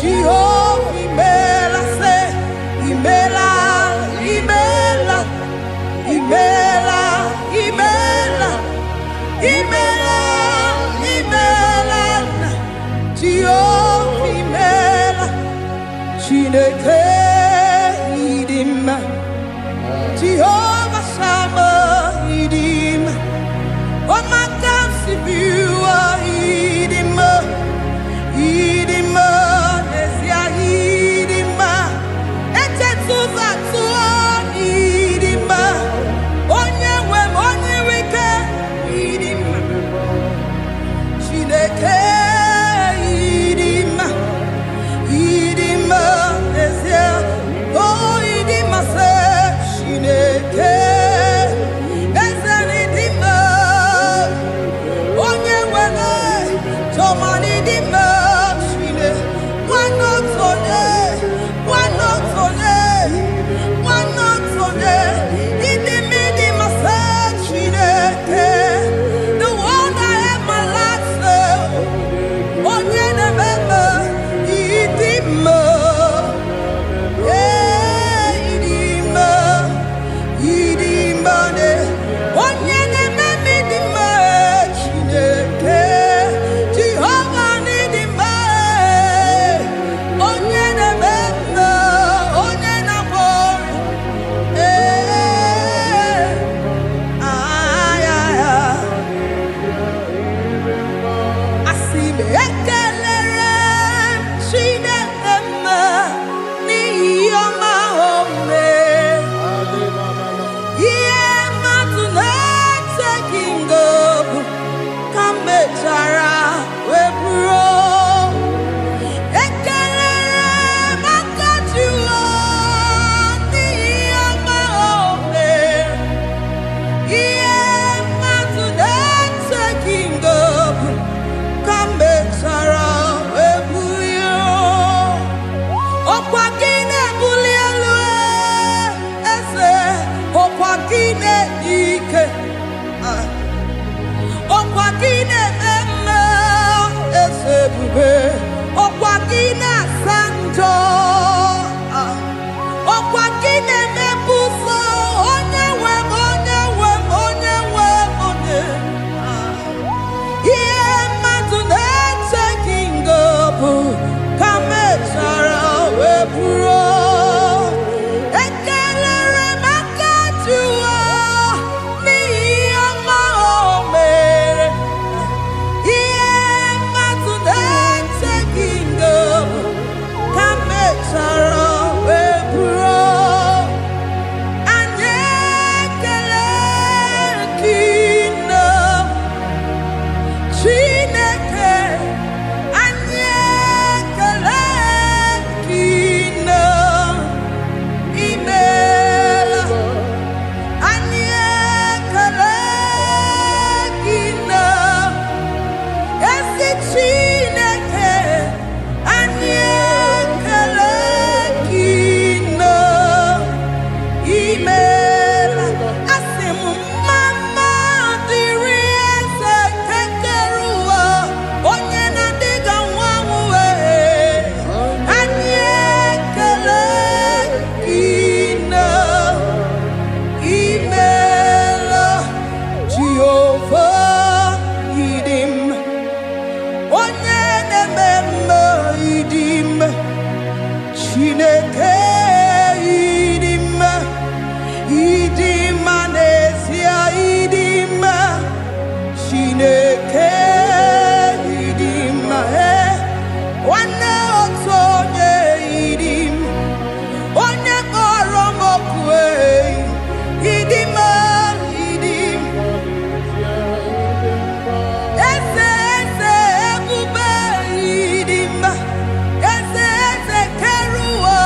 Jehovah Imela say, Imela, Imela, Imela, Imela, Imela, Imela, Jehovah Imela, Chineke idima, Jehovah Sama idima, Omaka sibiwa idima, idima, Nesia idima, Etetuza tuo idima, Onyewe Onyewike idima, Chineke idima, idima, Nesia, oh idima se, Chineke, Ezanidima, Onyewe Tomani dima, Chine, one not for one not for one not for in the middle of the one I have my life, on your member, idima, idima, idima, on your member, Chineke, Jehovah idima, on your member, on your number, Asime ekelere Chineke n'ihi ọma o mere. Ihe mmadụ na-eteghị ngọpụ ka m mechara wee bụrụ. Ekelere maka Jehova n'ihi ọma o mere. Ihe mmadụ na-eteghị ngọpụ ka m mechara wee bulie. Ọkwa gị na-ebuli elu eze, ọkwa gị na-enye ike, ọkwa gị na-eme mma eze ebube, ọkwa gị na-asa njọ, ọkwa gị na-emebu ụzọ, onye nwe m, onye nwe m, onye nwe m, onye. Ihe mmadụ na-eteghị ngọpụ ka m mechara wee bụrụ. Ekelere maka Jehova n'ihi ọma o mere. Ihe mmadụ na-eteghị ngọpụ ka m mechara wee bụrụ. Anyị ekele gị nna Chineke, anyị ekele gị nna imeela. Anyị ekele gị nna ezi Chineke, anyị ekele gị nna imeela. Asị m mama dịrị eze kekere ụwa, onye na-adịghị anwụ anwụ wee. Anyị ekele gị nna imeela. Jehova ịdị mma, onye na-eme mma ịdị mma. Chineke ịdị mma, ịdị mma n'ezie, ịdị mma. Chineke ịdị mma, nwanne otu onye ịdị mma, onye kpọrọ m oku ịdị mma, ịdị mma. Eze eze ebube ịdị mma, eze eze kere ụwa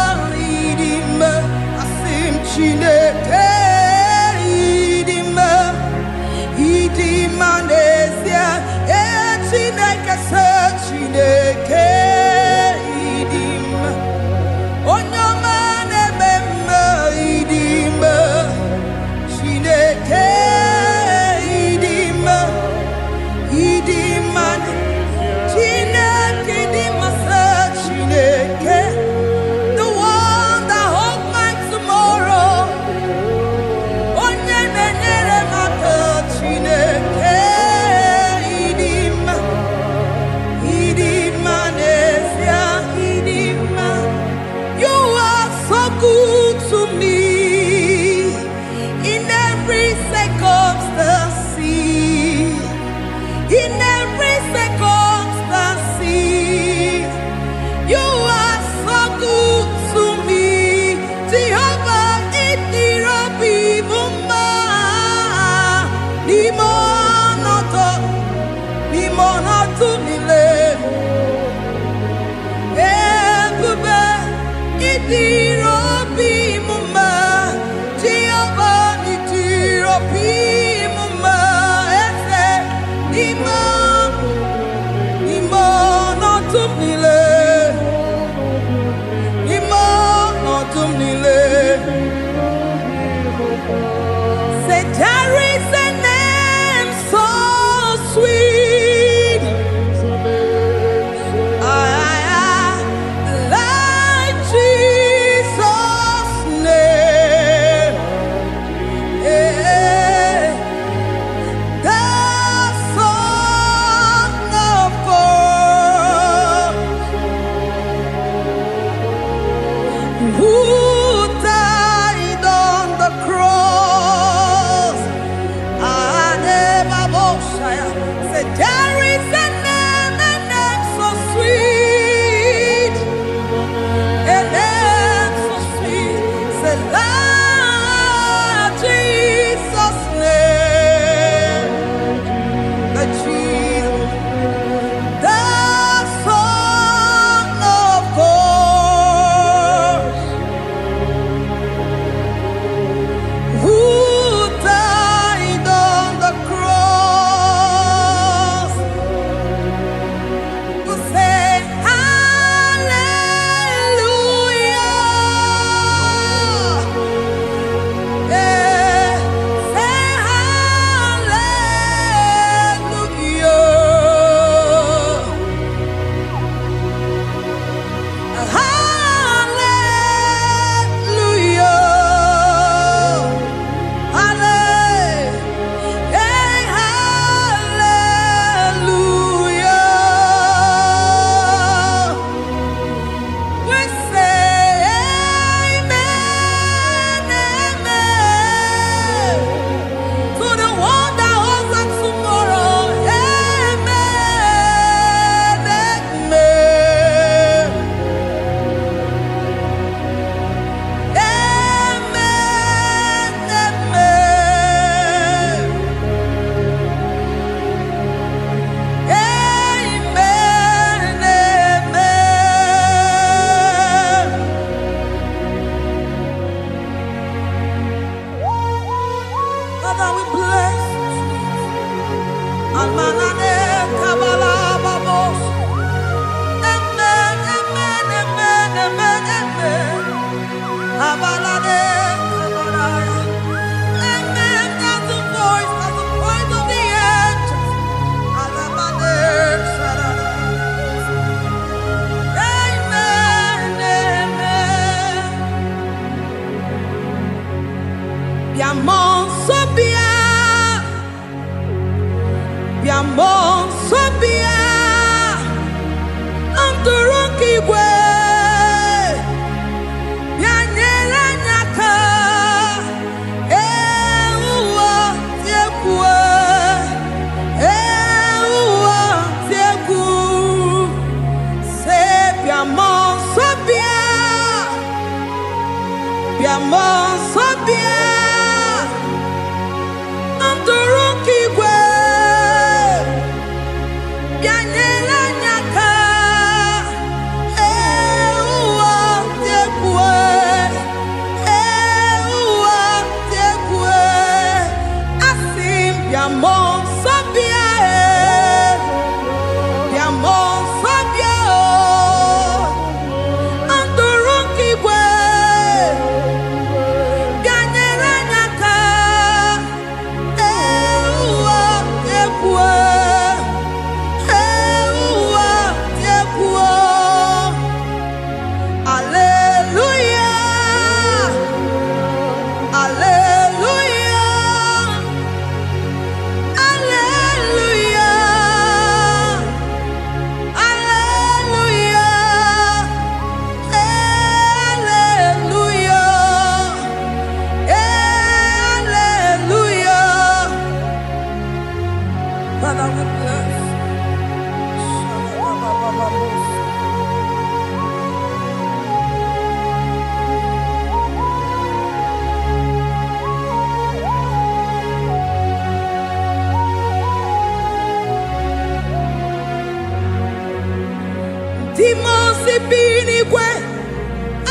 Timosi binigwe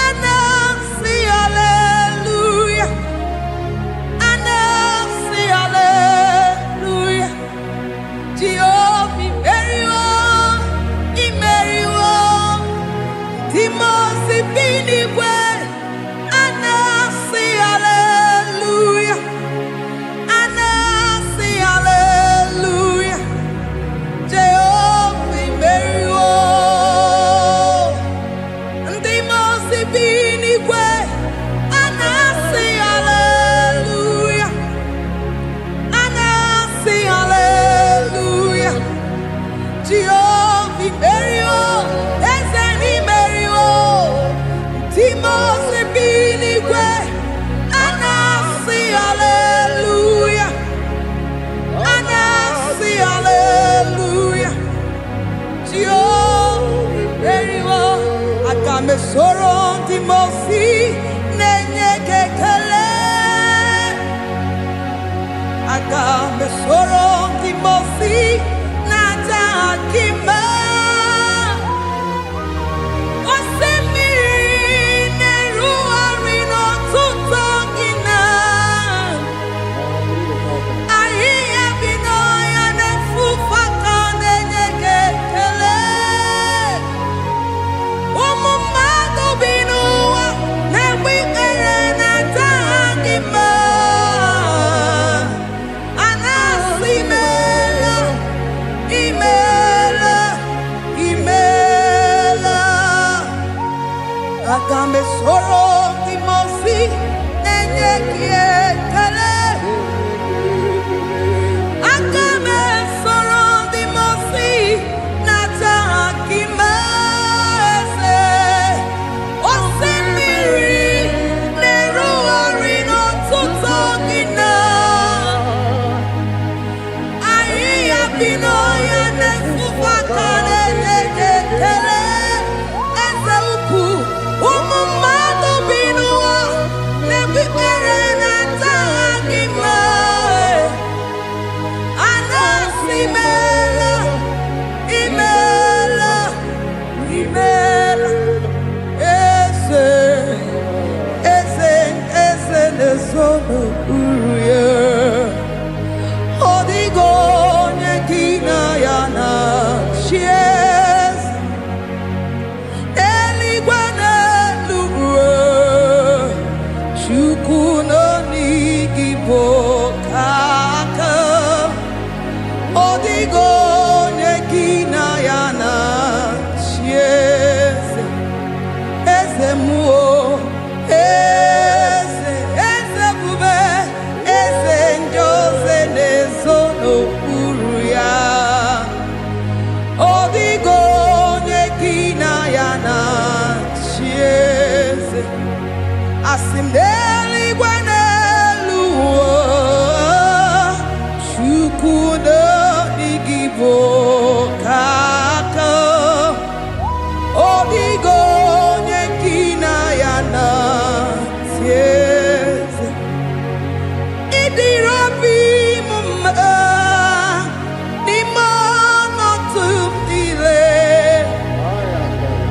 ana Soro di mosi nenye kekele Aga me soro di mosi nata kima Osemiri neru arino tuto gina Ahiya binoya nefufaka nenye kekele Agame soro di mosi nenye kiekele Agame soro di mosi nata akimese Osemiri neru arino tuto gina Ahiya binoya nefufaka nenye kiekele Asimdeli gwanelu Shukudo igibo kaka Odigo nyekina yana tieze Idirobi mumma Nimono tumdile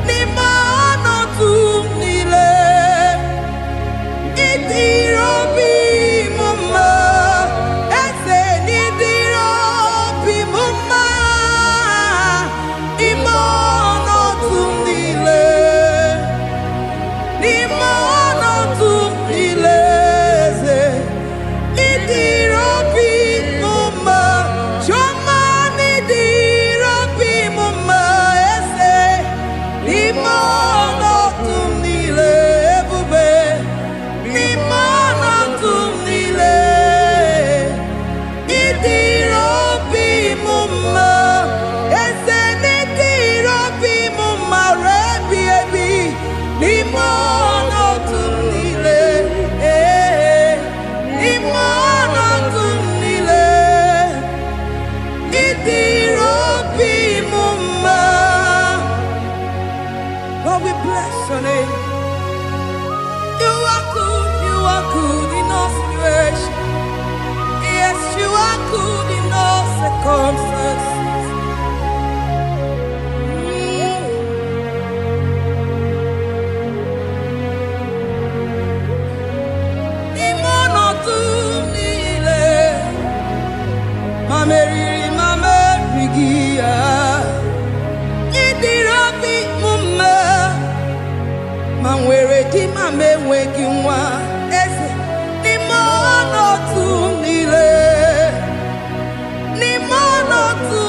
Nimono tumdile Lord, we bless your name. You are good in all situations. Yes, you are good in all circumstances. ma nwere di ma m enweghị nwa eze n'ime ọnọdụ niile n'ime ọnọdụ